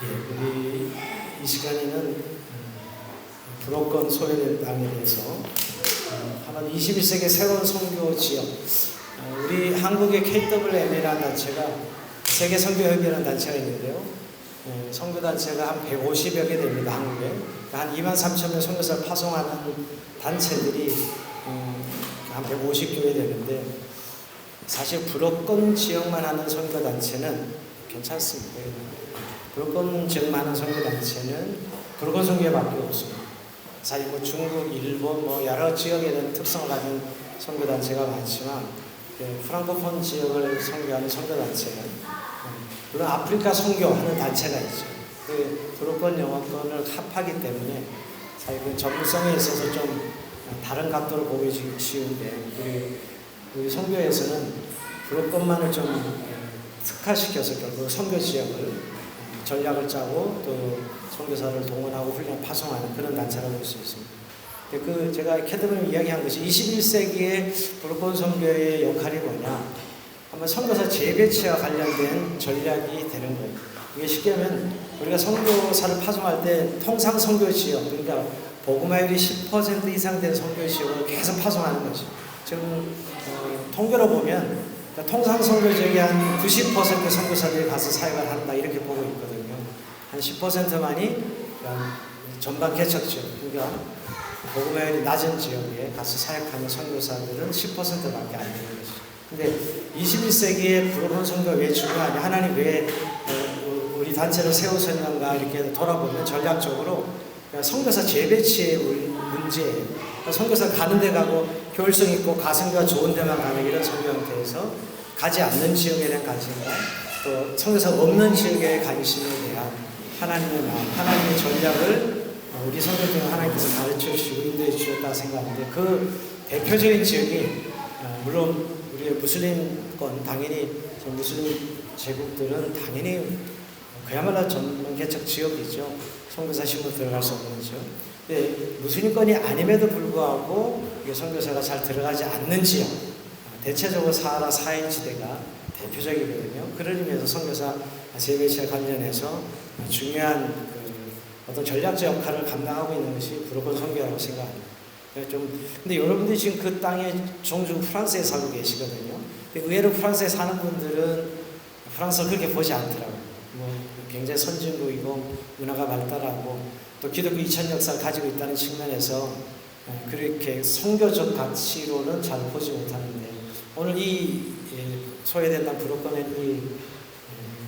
우리 이 시간에는 불어권 소외된 땅에 대해서 아마 21세기 새로운 선교 지역, 우리 한국의 KWM이라는 단체가 세계 선교협의회라는 단체가 있는데요. 선교단체가 한 150여 개 됩니다. 한국에 한 23,000명 선교사를 파송하는 단체들이 한 150교회 되는데, 사실 불어권 지역만 하는 선교단체는 괜찮습니다. 불어권 지역만 하는 선교단체는 불어권 선교회밖에 없습니다. 사실 중국, 일본 여러 지역에 대한 특성을 가진 선교단체가 많지만, 프랑코폰 지역을 선교하는 선교단체는 물론 아프리카 선교하는 단체가 있죠. 불어권 영어권을 합하기 때문에 사실 그 전문성에 있어서 좀 다른 각도로 보기 쉬운데, 우리 선교에서는 불어권만을 좀 특화시켜서 결국 선교 지역을 전략을 짜고 또 선교사를 동원하고 훈련 파송하는 그런 단체라고 볼 수 있습니다. 제가 캐드님 이야기한 것이 21세기의 불어권 선교의 역할이 뭐냐? 한번 선교사 재배치와 관련된 전략이 되는 거예요. 이게 쉽게 하면 우리가 선교사를 파송할 때 통상 선교 지역, 그러니까 복음화율이 10% 이상 된 선교 지역을 계속 파송하는 거죠. 지금 통계로 보면 통상 선교 지역이 한 90% 선교사들이 가서 사역을 한다 이렇게 보고 있거든요. 한 10%만이 전반 개척 지역, 그러니까 복음화율이 낮은 지역에 가서 사역하는 선교사들은 10%밖에 안 되는 거죠. 근데 21세기의 불어권 선교가 왜 중요하냐? 하나님 왜 우리 단체를 세우셨는가 이렇게 돌아보면 전략적으로 선교사 재배치의 문제예요. 선교사 가는 데 가고 효율성 있고 가성비가 좋은 데만 가는 이런 선교 형태에서 가지 않는 지역에 대한 관심과 또 선교사가 없는 지역에 관심에 대한 하나님의 마음, 하나님의 전략을 우리 선교 중에 하나님께서 가르쳐 주시고 인도해 주셨다 생각하는데, 그 대표적인 지역이 물론 우리의 무슬림권, 당연히 무슬림 제국들은 당연히 그야말로 전문 개척 지역이죠. 선교사 신분 들어갈 수 없는 지역. 근데 무슬림권이 아님에도 불구하고 선교사가 잘 들어가지 않는 지역, 대체적으로 사하라 사해지대가 대표적이거든요. 그런 의미에서 선교사 재배치와 관련해서 중요한 어떤 전략적 역할을 감당하고 있는 것이 불어권 선교라고 생각합니다. 근데 여러분들이 지금 그 땅에 종종 프랑스에 살고 계시거든요. 근데 의외로 프랑스에 사는 분들은 프랑스를 그렇게 보지 않더라고요. 굉장히 선진국이고 문화가 발달하고 또 기독교 2000 역사를 가지고 있다는 측면에서 그렇게 선교적 가치로는 잘 보지 못하는데, 오늘 이 소외된다 불어권의 이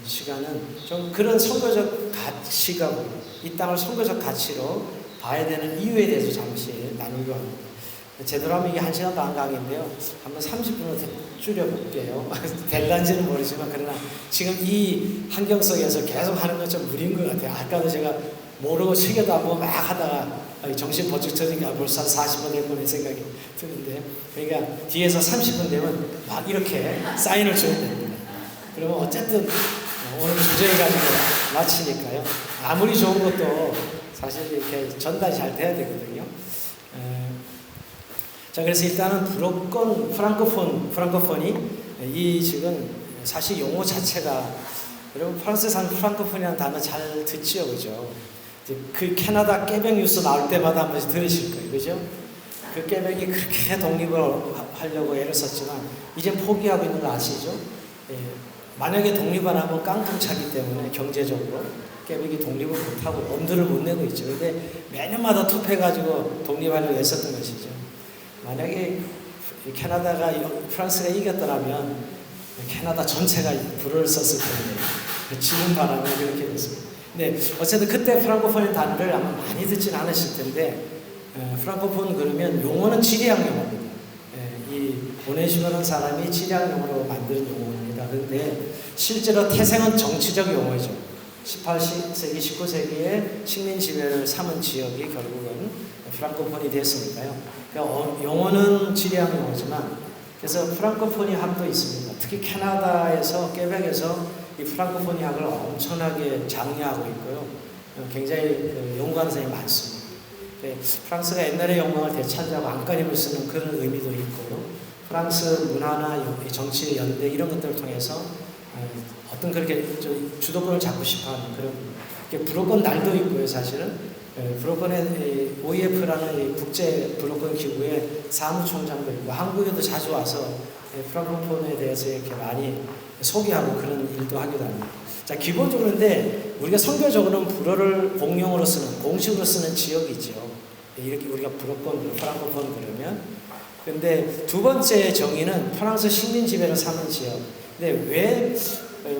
시간은 좀 그런 선교적 가치가 이 땅을 선교적 가치로 봐야 되는 이유에 대해서 잠시 나누려 합니다. 제대로 하면 이게 1시간도 안 가는데요. 한번 30분으로 줄여볼게요. 될란지는 모르지만 그러나 지금 이 환경 속에서 계속 하는 건 좀 무리인 것 같아요. 아까도 제가 모르고 책에도 안 보고 막 하다가 정신 번쩍 터지니까 벌써 한 40분 될 뻔한 생각이 드는데, 그러니까 뒤에서 30분 되면 막 이렇게 사인을 줘야 됩니다. 그러면 어쨌든 오늘 주제를 가지고 마치니까요. 아무리 좋은 것도 사실 이렇게 전달이 잘 돼야 되거든요. 자, 그래서 일단은 불어권 프랑코폰이 이 지금 사실 용어 자체가, 여러분 프랑스에 사는 프랑코폰이라는 단어 잘 듣지요, 그죠? 그 캐나다 깨백 뉴스 나올 때마다 한 번씩 들으실 거예요, 그죠? 그 깨백이 그렇게 독립을 하려고 애를 썼지만 이제 포기하고 있는 거 아시죠? 만약에 독립 안 하면 깡통차기 때문에 경제적으로 깨백이 독립을 못하고 엄두를 못 내고 있죠. 근데 매년마다 투표해가지고 독립하려고 애썼던 것이죠. 만약에 캐나다가 프랑스가 이겼더라면 캐나다 전체가 불을 썼을 텐데 지금 바람에 그렇게 됐습니다. 근데 어쨌든 그때 프랑코폰의 단어를 아마 많이 듣진 않으실 텐데, 프랑코폰 그러면 용어는 지리학 용어입니다. 이 오네시모라는 사람이 지리학 용어로 만든 용어입니다. 그런데 실제로 태생은 정치적 용어죠. 18세기, 19세기에 식민 지배를 삼은 지역이 결국은 프랑코폰이 됐으니까요. 그러니까 용어는 지리학 용어지만, 그래서 프랑코폰이 학도 있습니다. 특히 캐나다에서 깨백에서 이 프랑코폰이 학을 엄청나게 장려하고 있고요. 굉장히 연구하는 사람이 많습니다. 프랑스가 옛날의 영광을 되찾으려고 안간힘을 쓰는 그런 의미도 있고요. 프랑스 문화나 정치 연대 이런 것들을 통해서 어떤 그렇게 주도권을 잡고 싶어하는 그런 불어권 날도 있고요, 사실은. 불어권의 OEF라는 국제 불어권 기구의 사무총장도 있고 한국에도 자주 와서 프랑코폰에 대해서 이렇게 많이 소개하고 그런 일도 하기도 합니다. 자, 기본적으로인데 우리가 선교적으로는 불어를 공용어로 쓰는, 공식으로 쓰는 지역이 있죠. 이렇게 우리가 불어권, 프랑코폰 그러면. 근데 두 번째 정의는 프랑스 식민 지배를 사는 지역. 근데 왜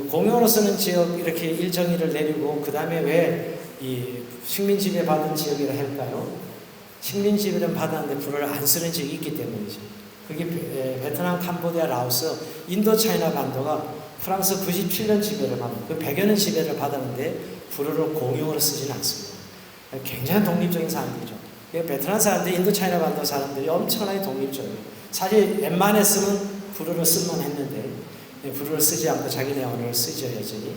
공용어로 쓰는 지역 이렇게 일정의를 내리고 그 다음에 왜 이 식민 지배 받은 지역이라 할까요? 식민 지배를 받았는데 불어를 안 쓰는 지역이 있기 때문이죠. 그게 베트남, 캄보디아, 라오스, 인도 차이나 반도가 프랑스 97년 지배를 받는, 그 100여 년 지배를 받았는데 불어를 공용어로 쓰지는 않습니다. 굉장히 독립적인 사람들이죠. 베트남 사람들이, 인도 차이나 반도 사람들이 엄청나게 독립적이에요. 사실 웬만했으면 불어를 쓸만 했는데 불어를 쓰지 않고 자기네 언어를 쓰죠, 여전히.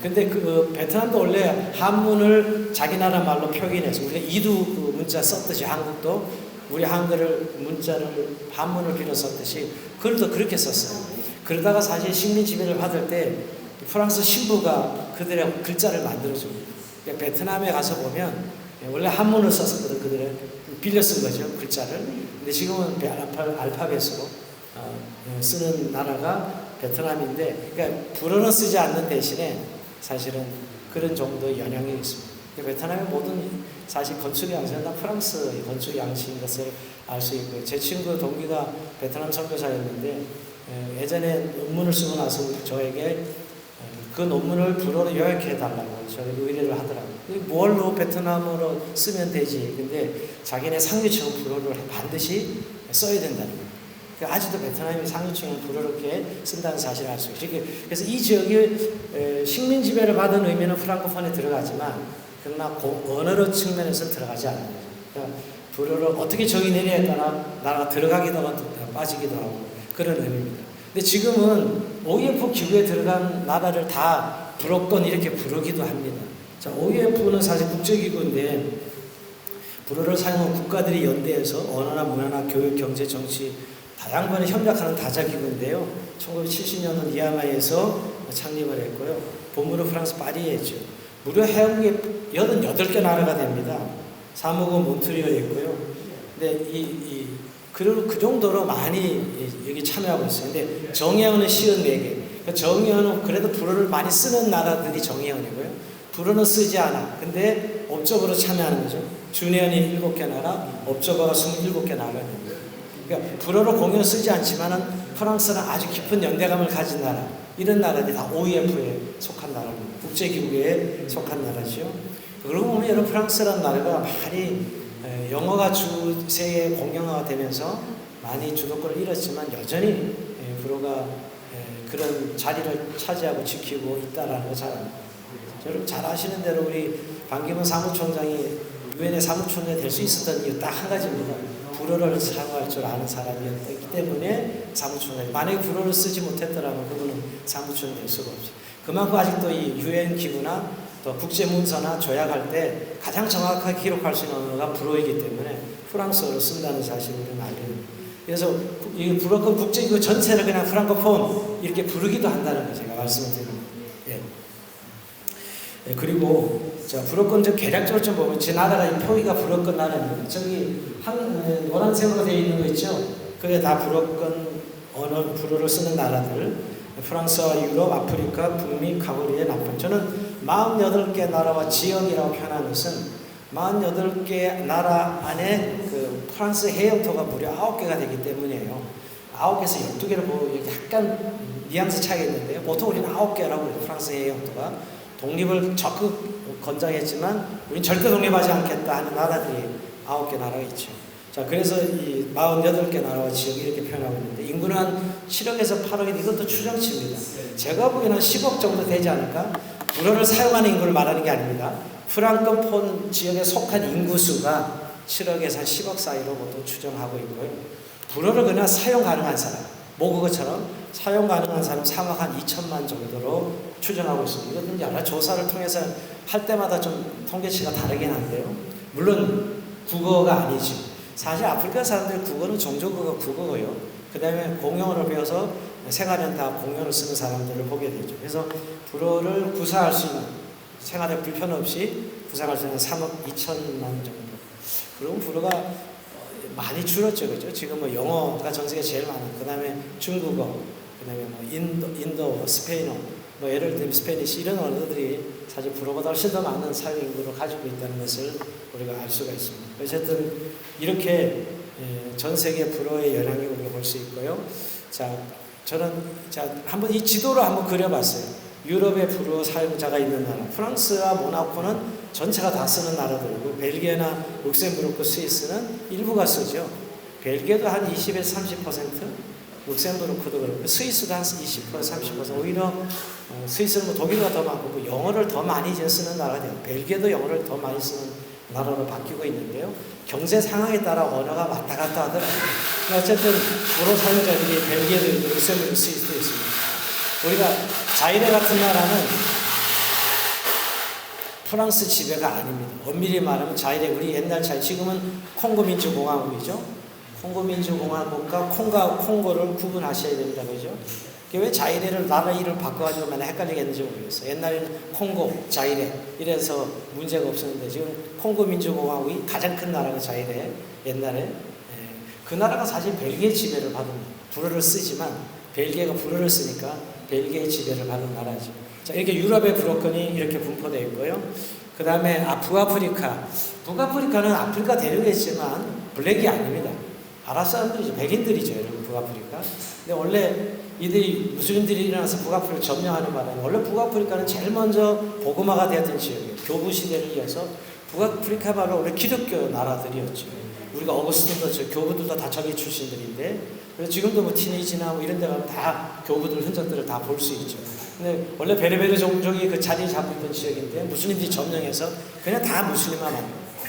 근데 그 베트남도 원래 한문을 자기 나라 말로 표기해서 우리가 이두 그 문자 썼듯이 한국도 우리 한글을 문자를 한문을 빌어 썼듯이 글도 그렇게 썼어요. 그러다가 사실 식민 지배를 받을 때 프랑스 신부가 그들의 글자를 만들어줍니다. 그러니까 베트남에 가서 보면 원래 한문을 썼었거든. 그들은 빌려 쓴 거죠, 글자를. 근데 지금은 알파벳으로 쓰는 나라가 베트남인데, 그러니까 불어는 쓰지 않는 대신에 사실은 그런 정도의 영향이 있습니다. 베트남의 모든 사실 건축 양식은 다 프랑스의 건축 양식인 것을 알 수 있고요. 제 친구 동기가 베트남 선교사였는데 예전에 논문을 쓰고 나서 저에게 그 논문을 불어로 요약해 달라고 저에게 의뢰를 하더라고요. 뭘로 베트남어로 쓰면 되지. 근데 자기네 상류층은 불어를 반드시 써야 된다는 거예요. 아직도 베트남이 상류층은 불어를 이렇게 쓴다는 사실을 알 수 있어요. 그래서 이 지역이 식민 지배를 받은 의미는 프랑코폰에 들어가지만 그러나 언어로 측면에서 들어가지 않는 거죠. 그러니까 불어를 어떻게 정의 내리에 따라 나라가 들어가기도 하고 빠지기도 하고 그런 의미입니다. 근데 지금은 OEF 기구에 들어간 나라를 다 불어권 이렇게 부르기도 합니다. 자, OEF는 사실 국제기구인데 불어를 사용한 국가들이 연대해서 언어나 문화나 교육, 경제, 정치 다양반에 협력하는 다자기구인데요. 1970년은 니아마이에서 창립을 했고요. 본부는 프랑스 파리에 있죠. 무려 해외국에 88개 나라가 됩니다. 사무국 몬트리올에 있고요. 근데 그 정도로 많이 여기 참여하고 있어요. 근데 정예언은 54개. 그러니까 정예언은 그래도 불어를 많이 쓰는 나라들이 정예언이고요. 불어는 쓰지 않아. 근데 업적으로 참여하는 거죠. 준예언이 7개 나라, 업적어가 27개 나라입니다. 그러니까 불어로 공용어 쓰지 않지만은 프랑스는 아주 깊은 연대감을 가진 나라, 이런 나라들이 다 OEF에 속한 나라입니다. 국제기구에 속한 나라죠. 그러고 보면 여러분 프랑스라는 나라가 많이 영어가 세계 공용어가 되면서 많이 주도권을 잃었지만 여전히 불어가 그런 자리를 차지하고 지키고 있다라는 거 잘 압니다. 여러분 잘 아시는 대로 우리 반기문 사무총장이 유엔의 사무총장이 될 수 있었던 이유 딱 한 가지입니다. 불어를 사용할 줄 아는 사람이었기 때문에 사무총장이, 만약에 불어를 쓰지 못했더라면 그분은 사무총장이 될 수가 없죠. 그만큼 아직도 이 유엔 기구나 또 국제 문서나 조약할 때 가장 정확하게 기록할 수 있는 언어가 불어이기 때문에 프랑스어를 쓴다는 사실을 우리는 알게 됩니다. 그래서 이 불어권 국제기구 전체를 그냥 프랑코폰 이렇게 부르기도 한다는 거 제가 말씀을 드립니다. 예. 그리고 자, 불어권 좀 개략적으로 좀 보면 제 나라가 이 표기가 불어권 나라입니다. 저기 노란색으로 되어 있는 거 있죠? 그게 다 불어권 언어, 불어를 쓰는 나라들. 프랑스와 유럽, 아프리카, 북미, 카리브해, 남방. 저는 48개 나라와 지역이라고 표현한 것은 48개 나라 안에 그 프랑스 해영토가 무려 9개가 되기 때문이에요. 9개에서 12개를 보고 약간 뉘앙스 차이가 있는데요. 보통 우리는 9개라고 해요. 프랑스 해영토가. 독립을 적극 권장했지만 우리는 절대 독립하지 않겠다 하는 나라들이 9개 나라가 있죠. 자, 그래서 이 48개 나라와 지역이 이렇게 표현하고 있는데 인구는 한 7억에서 8억인데 이것도 추정치입니다. 제가 보기에는 10억 정도 되지 않을까? 불어를 사용하는 인구를 말하는 게 아닙니다. 프랑코폰 지역에 속한 인구수가 7억에서 한 10억 사이로 보통 추정하고 있고요. 불어를 그냥 사용 가능한 사람, 모국어처럼 사용 가능한 사람 3억 한 2천만 정도로 추정하고 있습니다. 이것은 여러 조사를 통해서 할 때마다 좀 통계치가 다르긴 한데요. 물론 국어가 아니죠. 사실 아프리카 사람들 국어는 종조국어 국어고요. 그 다음에 공용어를 배워서 생활은 다 공용어를 쓰는 사람들을 보게 되죠. 그래서 불어를 구사할 수 있는 생활에 불편 없이 구상할 수 있는 3억 2천만 정도. 그럼 불어가 많이 줄었죠, 그죠? 지금 뭐 영어가 전 세계 제일 많은, 그 다음에 중국어, 그 다음에 뭐 인도, 스페인어, 뭐 예를 들면 스페니시 이런 언어들이 사실 불어보다 훨씬 더 많은 사회 인구를 가지고 있다는 것을 우리가 알 수가 있습니다. 어쨌든 이렇게 전 세계 불어의 영향을 우리가 볼 수 있고요. 저는 한번 이 지도를 한번 그려봤어요. 유럽의 불어 사용자가 있는 나라, 프랑스와 모나코는 전체가 다 쓰는 나라들이고, 벨기에나 룩셈부르크, 스위스는 일부가 쓰죠. 벨기에도 한 20에서 30%, 룩셈부르크도 그렇고, 스위스도 한 20%, 30%. 오히려 스위스는 뭐 독일어가 더 많고, 영어를 더 많이 쓰는 나라가 돼요. 벨기에도 영어를 더 많이 쓰는 나라로 바뀌고 있는데요. 경제 상황에 따라 언어가 왔다 갔다 하더라고요. 어쨌든 불어 사용자들이 벨기에도 있고, 룩셈부르크, 스위스도 있습니다. 우리가 자이레 같은 나라는 프랑스 지배가 아닙니다. 엄밀히 말하면 자이레, 우리 옛날 지금은 콩고 민주공화국이죠. 콩고 민주공화국과 콩고를 구분하셔야 됩니다. 그죠? 왜 자이레를 나라 이름을 바꿔가지고 맨날 헷갈리게 했는지 모르겠어요. 옛날에는 콩고, 자이레 이래서 문제가 없었는데 지금 콩고 민주공화국이 가장 큰 나라가 자이레. 옛날에 그 나라가 사실 벨기에 지배를 받은, 불어를 쓰지만 벨기에가 불어를 쓰니까 벨기에 지배를 받은 나라죠. 자, 이렇게 유럽의 불어권이 이렇게 분포되어 있고요. 그 다음에 북아프리카. 북아프리카는 아프리카 대륙이지만 블랙이 아닙니다. 아랍 사람들이죠. 백인들이죠, 여러분, 북아프리카. 근데 원래 이들이 무슬림들이 일어나서 북아프리카를 점령하는 바람에 원래 북아프리카는 제일 먼저 복음화가 되었던 지역이에요. 교부 시대를 이어서 북아프리카 바로 원래 기독교 나라들이었죠. 우리가 어거스틴도 교부들도 다 저기 출신들인데, 그래서 지금도 뭐 티니지나 뭐 이런 데 가면 다 교부들 흔적들을 다 볼 수 있죠. 근데 원래 베르베르 종족이 그 자리 잡고 있던 지역인데 무슬림들이 점령해서 그냥 다 무슬림만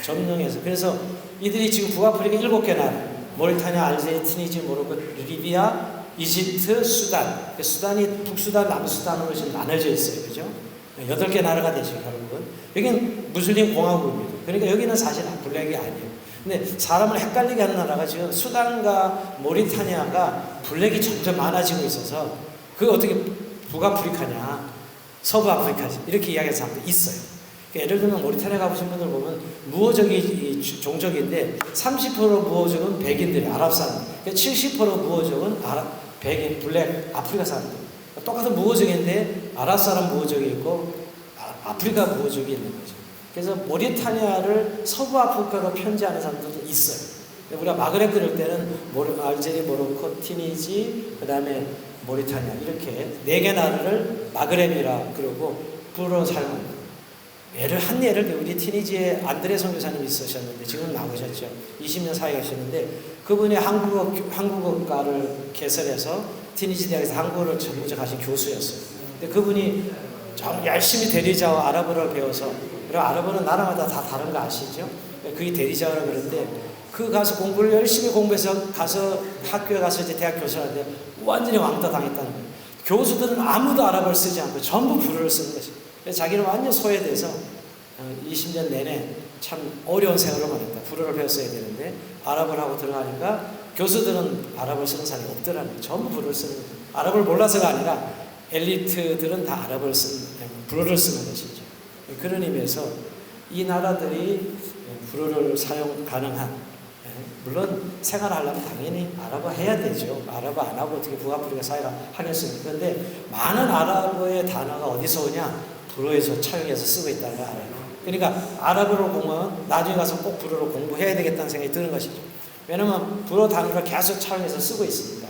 점령해서, 그래서 이들이 지금 북아프리카 7개 나라, 모리타니아, 알제리, 티니지, 모로코, 리비아, 이집트, 수단. 수단이 북수단, 남수단으로 지금 나눠져 있어요. 그죠? 8개 나라가 되죠, 결국은. 여기는 무슬림 공화국입니다. 그러니까 여기는 사실 블랙이 아니에요. 근데 사람을 헷갈리게 하는 나라가 지금 수단과 모리타니아가 블랙이 점점 많아지고 있어서, 그게 어떻게 북아프리카냐, 서부아프리카지, 이렇게 이야기하는 사람도 있어요. 그러니까 예를 들면 모리타니아 가보신 분들 보면 무어족이 종족인데 30% 무어족은 백인들이, 아랍 사람, 70% 무어족은 백인, 블랙, 아프리카 사람들. 똑같은 무어족인데 아랍 사람 무어족이 있고 아프리카 무어족이 있는 거죠. 그래서 모리타니아를 서부아프리카로 편지하는 사람들도 있어요. 우리가 마그렙 그럴 때는 알제리, 모로코, 티니지, 그 다음에 모리타니아, 이렇게 4개 나라를 마그렙이라 그러고 불어로 사용합니다. 한 예를 우리 티니지에 안드레 선교사님이 있으셨는데 지금 나오셨죠. 20년 사회 가셨는데 그분이 한국어과를 개설해서 티니지 대학에서 한국어를 전문적 하신 교수였어요. 근데 그분이 정 열심히 대리자와 아랍어를 배워서, 그리고 아랍어는 나라마다 다 다른 거 아시죠? 그게 대리자라고 그러는데, 그 가서 공부를 열심히 공부해서 가서 학교에 가서 이제 대학 교수하는데 완전히 왕따 당했다는 거예요. 교수들은 아무도 아랍어를 쓰지 않고 전부 불어를 쓰는 거죠. 그래서 자기는 완전 소외돼서 20년 내내 참 어려운 생활을 보냈다. 불어를 배웠어야 되는데 아랍어를 하고 들어가니까 교수들은 아랍어를 쓰는 사람이 없더라는 거예요. 전부 불어를 쓰는 거예요. 아랍어를 몰라서가 아니라 엘리트들은 다 아랍어를 불어를 쓰는 것이죠. 그런 의미에서 이 나라들이 불어를 사용 가능한, 물론 생활하려면 당연히 아랍어 해야 되죠. 아랍어 안 하고 어떻게 북아프리카 사회가 하겠습니까? 그런데 많은 아랍어의 단어가 어디서 오냐? 불어에서 차용해서 쓰고 있다는 걸 알아요. 그러니까 아랍어를 공부하면 나중에 가서 꼭 불어로 공부해야 되겠다는 생각이 드는 것이죠. 왜냐하면 불어 단어를 계속 차용해서 쓰고 있으니까.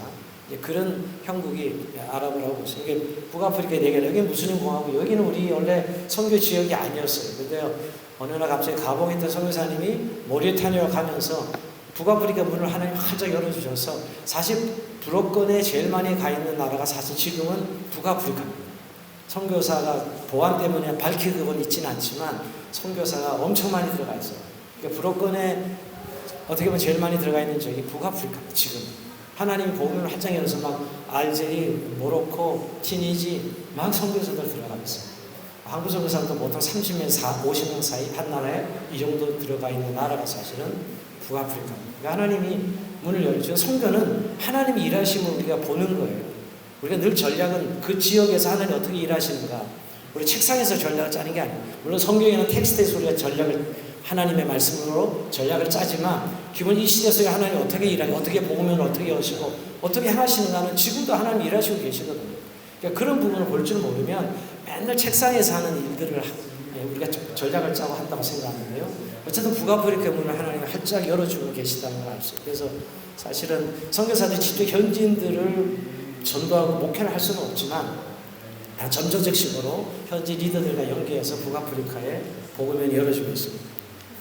그런 형국이 아랍어라고 보세요. 이게 북아프리카 4개, 여기 무슬림 공화국, 여기는 우리 원래 선교 지역이 아니었어요. 근데요, 어느 날 갑자기 가봉했던 선교사님이 모리타니아로 가면서 북아프리카 문을 하나님 활짝 열어주셔서, 사실 불어권에 제일 많이 가 있는 나라가 사실 지금은 북아프리카입니다. 선교사가 보안 때문에 밝힐 건 있지는 않지만 선교사가 엄청 많이 들어가 있어요. 그러니까 불어권에 어떻게 보면 제일 많이 들어가 있는 지역이 북아프리카입니다. 지금 하나님이 복음을 활짝 열어서 막 알제리, 모로코, 티니지 막 선교사들 들어가고 있어요. 한국 선교사도 보통 30명, 50명 사이 한 나라에 이 정도 들어가 있는 나라가 사실은 북아프리카입니다. 그러니까 하나님이 문을 열어주는 선교는 하나님이 일하심을 우리가 보는 거예요. 우리가 늘 전략은 그 지역에서 하나님이 어떻게 일하시는가, 우리 책상에서 전략을 짜는 게 아니에요. 물론 성경에는 텍스트에서 우리가 전략을 하나님의 말씀으로 전략을 짜지만 기본 이 시대 속에 하나님이 어떻게 일하고 어떻게 복음을 어떻게 하시고 어떻게 행하시는가는 지금도 하나님 일하시고 계시거든요. 그러니까 그런 부분을 볼 줄 모르면 맨날 책상에서 하는 일들을 우리가 전략을 짜고 한다고 생각하는데요. 어쨌든 북아프리카 문을 하나님이 활짝 열어주고 계시다는 걸 알 수 있어요. 그래서 사실은 선교사들이 직접 현지인들을 전도하고 목회를 할 수는 없지만 점조적식으로 현지 리더들과 연계해서 북아프리카에 복음을 열어주고 있습니다.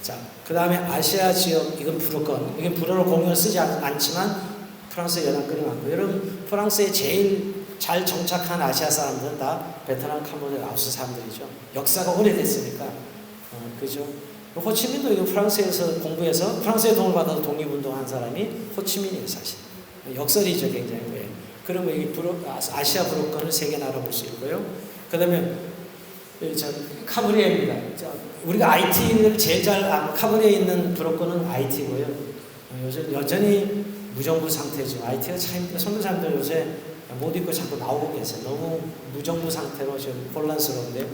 자, 그 다음에 아시아 지역, 이건 불어권. 이게 불어로 공용을 쓰지 않지만 프랑스의 연합군이 많고, 여러분 프랑스에 제일 잘 정착한 아시아 사람들은 다 베트남, 캄보디아, 라오스 사람들이죠. 역사가 오래됐으니까. 그죠? 호치민도 이거 프랑스에서 공부해서 프랑스의 도움을 받아서 독립운동한 사람이 호치민이에요, 사실. 역설이죠, 굉장히. 그러면 이 아시아 불어권을 3개 나눠볼 수 있고요. 그 다음에 카브리아입니다. 우리가 IT를 제일 카브리아에 있는 불어권은 IT고요. 요즘 여전히 무정부 상태죠. IT가 참, 선교사님들 요새 못 입고 자꾸 나오고 계세요. 너무 무정부 상태로 지금 혼란스러운데,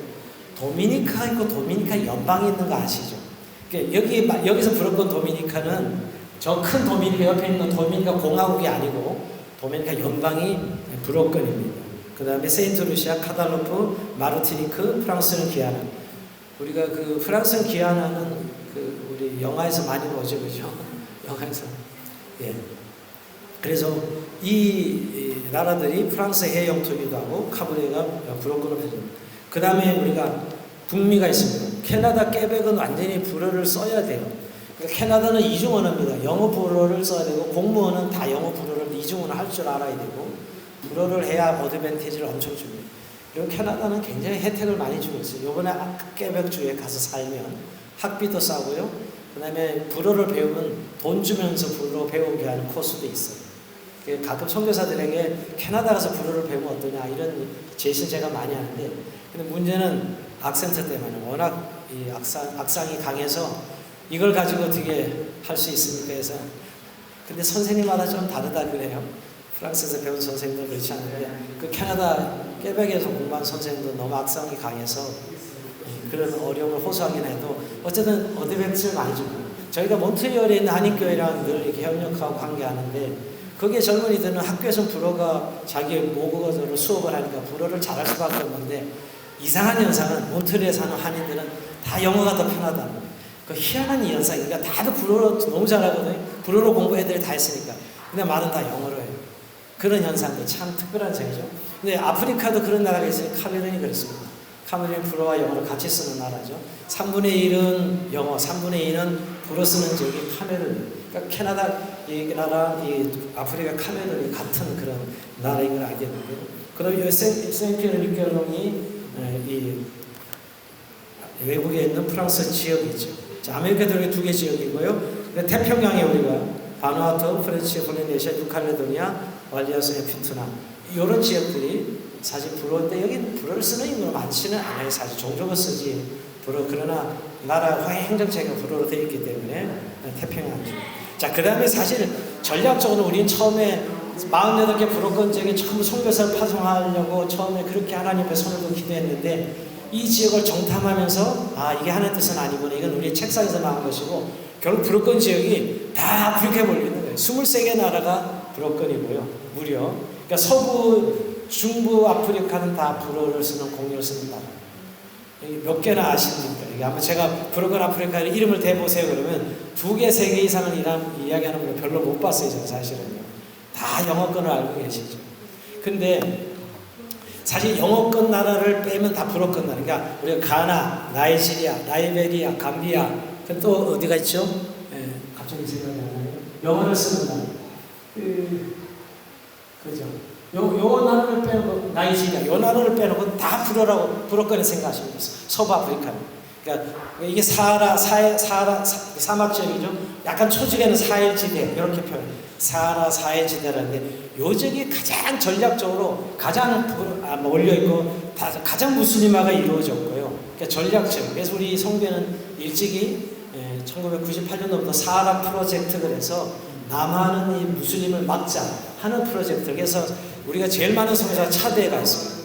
도미니카 있고 도미니카 연방이 있는 거 아시죠? 여기서 불어권 도미니카는 저 큰 도미니카 옆에 있는 도미니카 공화국이 아니고 도미니카 연방이 불어권입니다. 그 다음에 세인트루시아, 카달로프, 마르티니크, 프랑스는 기아나. 우리가 그 프랑스는 기아나는 그 우리 영화에서 많이 보죠, 그죠? 영화에서. 예. 그래서 이 나라들이 프랑스 해영토기도 하고 카브리아가 불어권을 해줍니다. 그 다음에 우리가 북미가 있습니다. 캐나다, 깨백은 완전히 불어를 써야 돼요. 그러니까 캐나다는 이중 언어입니다. 영어 불어를 써야 되고 공무원은 다 영어 불어를 이중 언어 할 줄 알아야 되고 불어를 해야 어드밴티지를 엄청 줍니다. 그리고 캐나다는 굉장히 혜택을 많이 주고 있어요. 이번에 깨백주에 가서 살면 학비도 싸고요. 그 다음에 불어를 배우면 돈 주면서 불어 배우게 하는 코스도 있어요. 가끔 선교사들에게 캐나다 가서 불어를 배우면 어떠냐 이런 제시를 제가 많이 하는데, 근데 문제는 악센트 때문에 워낙 이 악상이 강해서 이걸 가지고 어떻게 할 수 있습니까 해서. 근데 선생님마다 좀 다르다 그래요. 프랑스에서 배운 선생님도 그렇지 않은데 그 캐나다 깨백에서 공부한 선생님도 너무 악상이 강해서 그런 어려움을 호소하긴 해도 어쨌든 어드밴티지를 많이 주고, 저희가 몬트리올에 있는 한인교회랑 늘 이렇게 협력하고 관계하는데 거기에 젊은이들은 학교에서 불어가 자기 모국어로 수업을 하니까 불어를 잘할 수밖에 없는데, 이상한 현상은 몬트리올에 사는 한인들은 다 영어가 더 편하다는 거예요. 그 희한한 현상이, 그러니까 다들 불어로 너무 잘하거든요. 불어로 공부 애들이 다 했으니까. 근데 말은 다 영어로 해요. 그런 현상도 참 특별한 점이죠. 근데 아프리카도 그런 나라가 있어요. 카메룬이 그렇습니다. 카메룬이 불어와 영어를 같이 쓰는 나라죠. 3분의 1은 영어, 3분의 2는 불어 쓰는 지역이 카메룬. 그러니까 캐나다, 이 나라, 이 아프리카 카메룬이 같은 그런 나라인 걸 알게 되고요. 그 다음에 세인피에르 리케롱이 이 외국에 있는 프랑스 지역이죠. 자, 아메리카 대륙에 2개 지역이고요. 태평양에 우리가 바누아투, 프렌치, 폴리네시아, 뉴칼레도니아, 왈리아스, 피투나 이런 지역들이 사실 불어인데 여기는 불어를 쓰는 인구가 많지는 않아요. 사실 종종은 쓰지 불어. 그러나 나라 행정체가 불어로 되어 있기 때문에 태평양 지역. 자, 그 다음에 사실 전략적으로 우리는 처음에 48개 불어권 지역에 처음 선교사를 파송하려고 처음에 그렇게 하나님 앞에 손을 들고 기도했는데, 이 지역을 정탐하면서 이게 하나님의 뜻은 아니구나, 이건 우리 책상에서 나온 것이고 결국 불어권 지역이 다 아프리카에 몰려있는 거예요. 23개 나라가 불어권이고요, 무려. 그러니까 서부, 중부 아프리카는 다 불어를 쓰는, 공유를 쓰는 나라. 몇 개나 아십니까? 이게 아마 제가 불어권 아프리카의 이름을 대보세요 그러면 2개, 3개 이상을 이야기하는 걸 별로 못 봤어요, 저는 사실은요. 다 영어권을 알고 계시죠. 근데 사실 영어권 나라를 빼면 다 불어권 나라. 그러니까 우리가 가나, 나이지리아, 라이베리아, 감비아, 또 어디가 있죠? 갑자기 생각이 안 나요. 영어를 쓰는 나라. 그죠? 요 나라를 빼놓고, 나이지리아, 요 나라를 빼놓고 다 불어라고, 불어권에 생각하시면 돼요. 서부 아프리카는. 그러니까 이게 사하라 사막 지역이죠. 약간 초지에는 사헬지대 이렇게 표현. 사하라 사헬지대라는데 요 지역이 가장 전략적으로 가장 몰려 있고 가장 무슬림화가 이루어졌고요. 그러니까 전략적. 그래서 우리 성교는 일찍이 1998년도부터 사하라 프로젝트를 해서 남하는 이 무슬림을 막자 하는 프로젝트. 그래서 우리가 제일 많은 선교사가 차드에 가 있습니다.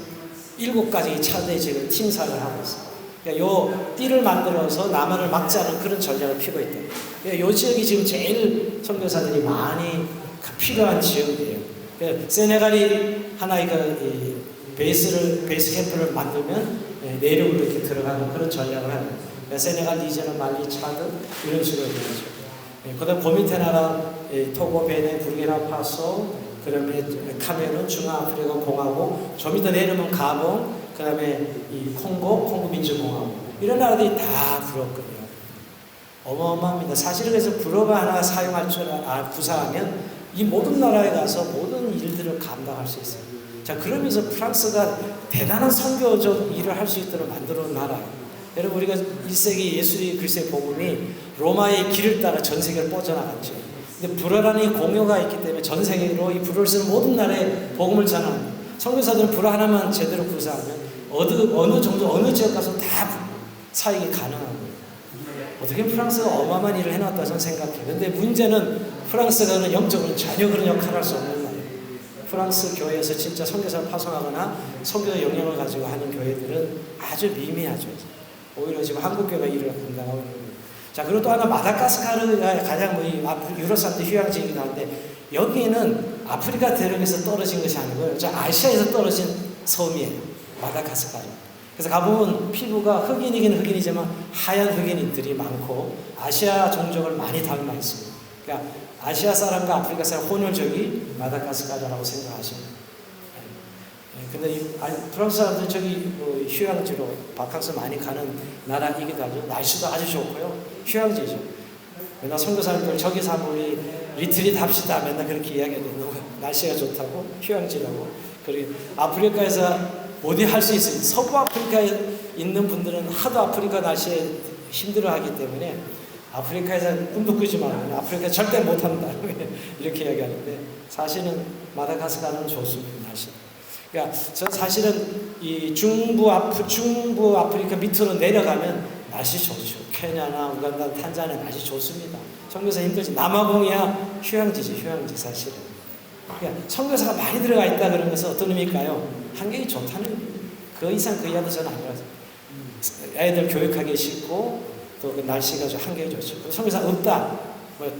7가지 차대에 지금 팀사를 하고 있어요. 그러니까 요 띠를 만들어서 남한을 막지 않은 그런 전략을 피고 있다. 그러니까 요 지역이 지금 제일 선교사들이 많이 필요한 지역이에요. 그러니까 세네갈이 하나의 베이스 캠프를 만들면 내륙으로 이렇게 들어가는 그런 전략을 하는 거예요. 그러니까 세네갈, 니제르, 말리, 차드 이런 식으로 되죠. 그다음 그 밑에 나라 토고, 베네, 부르키나파소, 그다음에 카메룬, 중앙아프리카 공화국, 좀 이따 내려오면 가봉, 그다음에 이 콩고 민주공화국 이런 나라들이 다 불었거든요. 어마어마합니다. 사실은 그래서 불어가 하나 사용할 줄 구사하면 이 모든 나라에 가서 모든 일들을 감당할 수 있어요. 자, 그러면서 프랑스가 대단한 선교적 일을 할 수 있도록 만들어 놓은 나라예요. 여러분, 우리가 1세기 예수의 글쎄 복음이 로마의 길을 따라 전 세계를 뻗어나갔죠. 근데 불어라는 공효가 있기 때문에 전 세계로 이 불어를 쓰는 모든 나라에 복음을 전합니다. 선교사들은 불어 하나만 제대로 구사하면 어느 정도 어느 지역 가서 다 사역이 가능한 거예요. 어떻게 프랑스가 어마어마한 일을 해놨다 저는 생각해요. 근데 문제는 프랑스가는 영적으로 전혀 그런 역할을 할 수 없는 거예요. 프랑스 교회에서 진짜 선교사를 파송하거나 선교의 영향을 가지고 하는 교회들은 아주 미미하죠. 오히려 지금 한국 교회가 일을 감당하고 있는 거예요. 자, 그리고 또 하나 마다가스카르가 가장 유럽 사람들 휴양지이기도 한데 여기는 아프리카 대륙에서 떨어진 것이 아니고요. 저 아시아에서 떨어진 섬이에요. 마다가스카르. 그래서 가보면 피부가 흑인이긴 흑인이지만 하얀 흑인들이 많고 아시아 종족을 많이 닮아 있습니다. 그러니까 아시아 사람과 아프리카 사람 혼혈족이 마다가스카르라고 생각하시면 돼요. 근데 프랑스 사람들 저기 휴양지로 바캉스 많이 가는 나라이기도 하죠. 날씨도 아주 좋고요. 휴양지죠. 맨날 선교사님들 저기서 한번 우리 리트릿 합시다. 맨날 그렇게 이야기하는데 날씨가 좋다고 휴양지라고. 그리고 아프리카에서 어디 할 수 있어요. 서부 아프리카에 있는 분들은 하도 아프리카 날씨에 힘들어하기 때문에 아프리카에서 꿈도 꾸지 말고 아프리카 절대 못한다. 이렇게 이야기하는데 사실은 마다가스카르는 좋습니다. 날씨. 그러니까 전 사실은 이 중부 아프리카 밑으로 내려가면 날씨 좋죠. 케냐나 우간다, 탄자니아 날씨 좋습니다. 선교사 힘들지. 남아공이야 휴양지지, 휴양지 사실은. 그러니까 선교사가 많이 들어가 있다 그런 것은 어떤 의미일까요? 환경이 좋다는 의미예요. 그 이상 그 이하도 저는 안 그래요. 애들 교육하기 쉽고 또 그 날씨가 좀 환경이 좋죠. 선교사 없다.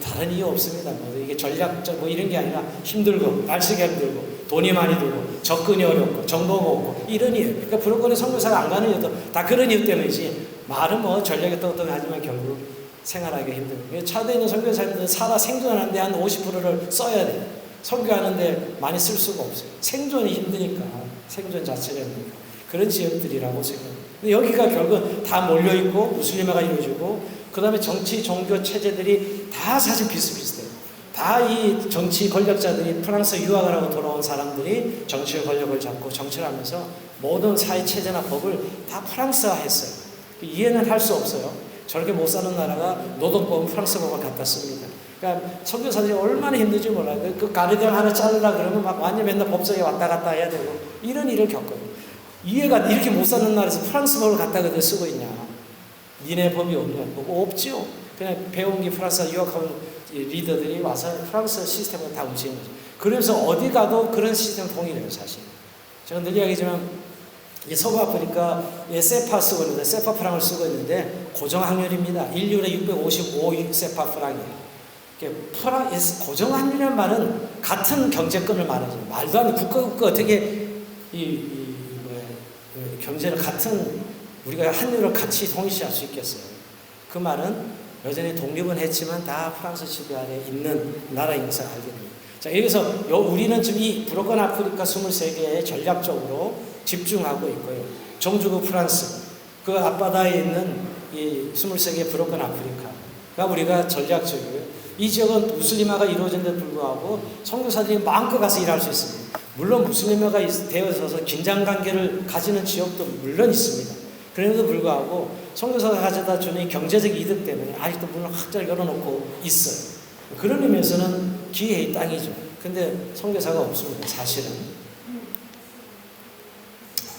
다른 이유 없습니다. 이게 전략적 이런 게 아니라 힘들고 날씨가 힘들고 돈이 많이 들고 접근이 어렵고 정보가 없고 이런 이유. 그러니까 불어권에 선교사가 안 가는 이유도 다 그런 이유 때문이지. 말은 전략이 똑똑하지만 결국 생활하기가 힘들고. 차도에 있는 선교사님들은 살아 생존하는데 한 50%를 써야 돼. 선교하는데 많이 쓸 수가 없어요. 생존이 힘드니까. 생존 자체가 힘드니까. 그런 지역들이라고 생각합니다. 근데 여기가 결국은 다 몰려있고 무슬림화가 이루어지고 그 다음에 정치, 종교 체제들이 다 사실 비슷비슷해요. 다 이 정치 권력자들이 프랑스 유학을 하고 돌아온 사람들이 정치의 권력을 잡고 정치를 하면서 모든 사회 체제나 법을 다 프랑스화 했어요. 이해는 할 수 없어요. 저렇게 못 사는 나라가 노동법은 프랑스법을 갖다 씁니다. 그러니까 선교사들이 얼마나 힘든지 몰라요. 그 가르디안 하나 자르라 그러면 막 완전 맨날 법정에 왔다 갔다 해야 되고 이런 일을 겪어요. 이해가 이렇게 못 사는 나라에서 프랑스법을 갖다 그대 쓰고 있냐. 니네 법이 없냐. 없지요. 그냥 배운 게 프랑스 유학하는 리더들이 와서 프랑스 시스템을 다 움직이는 거죠. 그러면서 어디 가도 그런 시스템 통일해요, 사실. 제가 늘 이야기하지만 이 서부 아프리카에 세파 쓰고 있는데 세파 프랑을 쓰고 있는데 고정 확률입니다. 인류의 655 세파 프랑이에요. 고정 확률이라는 말은 같은 경제권을 말하죠. 말도 안 돼. 국가 어떻게 경제를 같은 우리가 한류를 같이 동시할 수 있겠어요. 그 말은 여전히 독립은 했지만 다 프랑스 지배 아래 있는 나라인 것을 알게 됩니다. 자, 여기서 우리는 지금 이 불어권 아프리카 23개에 전략적으로 집중하고 있고요. 종주국 프랑스, 그 앞바다에 있는 이 23개 불어권 아프리카가 우리가 전략적이고요. 이 지역은 무슬림화가 이루어진 데 불구하고 선교사들이 마음껏 가서 일할 수 있습니다. 물론 무슬림화가 되어서 긴장관계를 가지는 지역도 물론 있습니다. 그럼에도 불구하고 선교사가 가져다 주는 경제적 이득 때문에 아직도 물론 학자를 열어놓고 있어요. 그런 의미에서는 기회의 땅이죠. 근데 선교사가 없습니다. 사실은.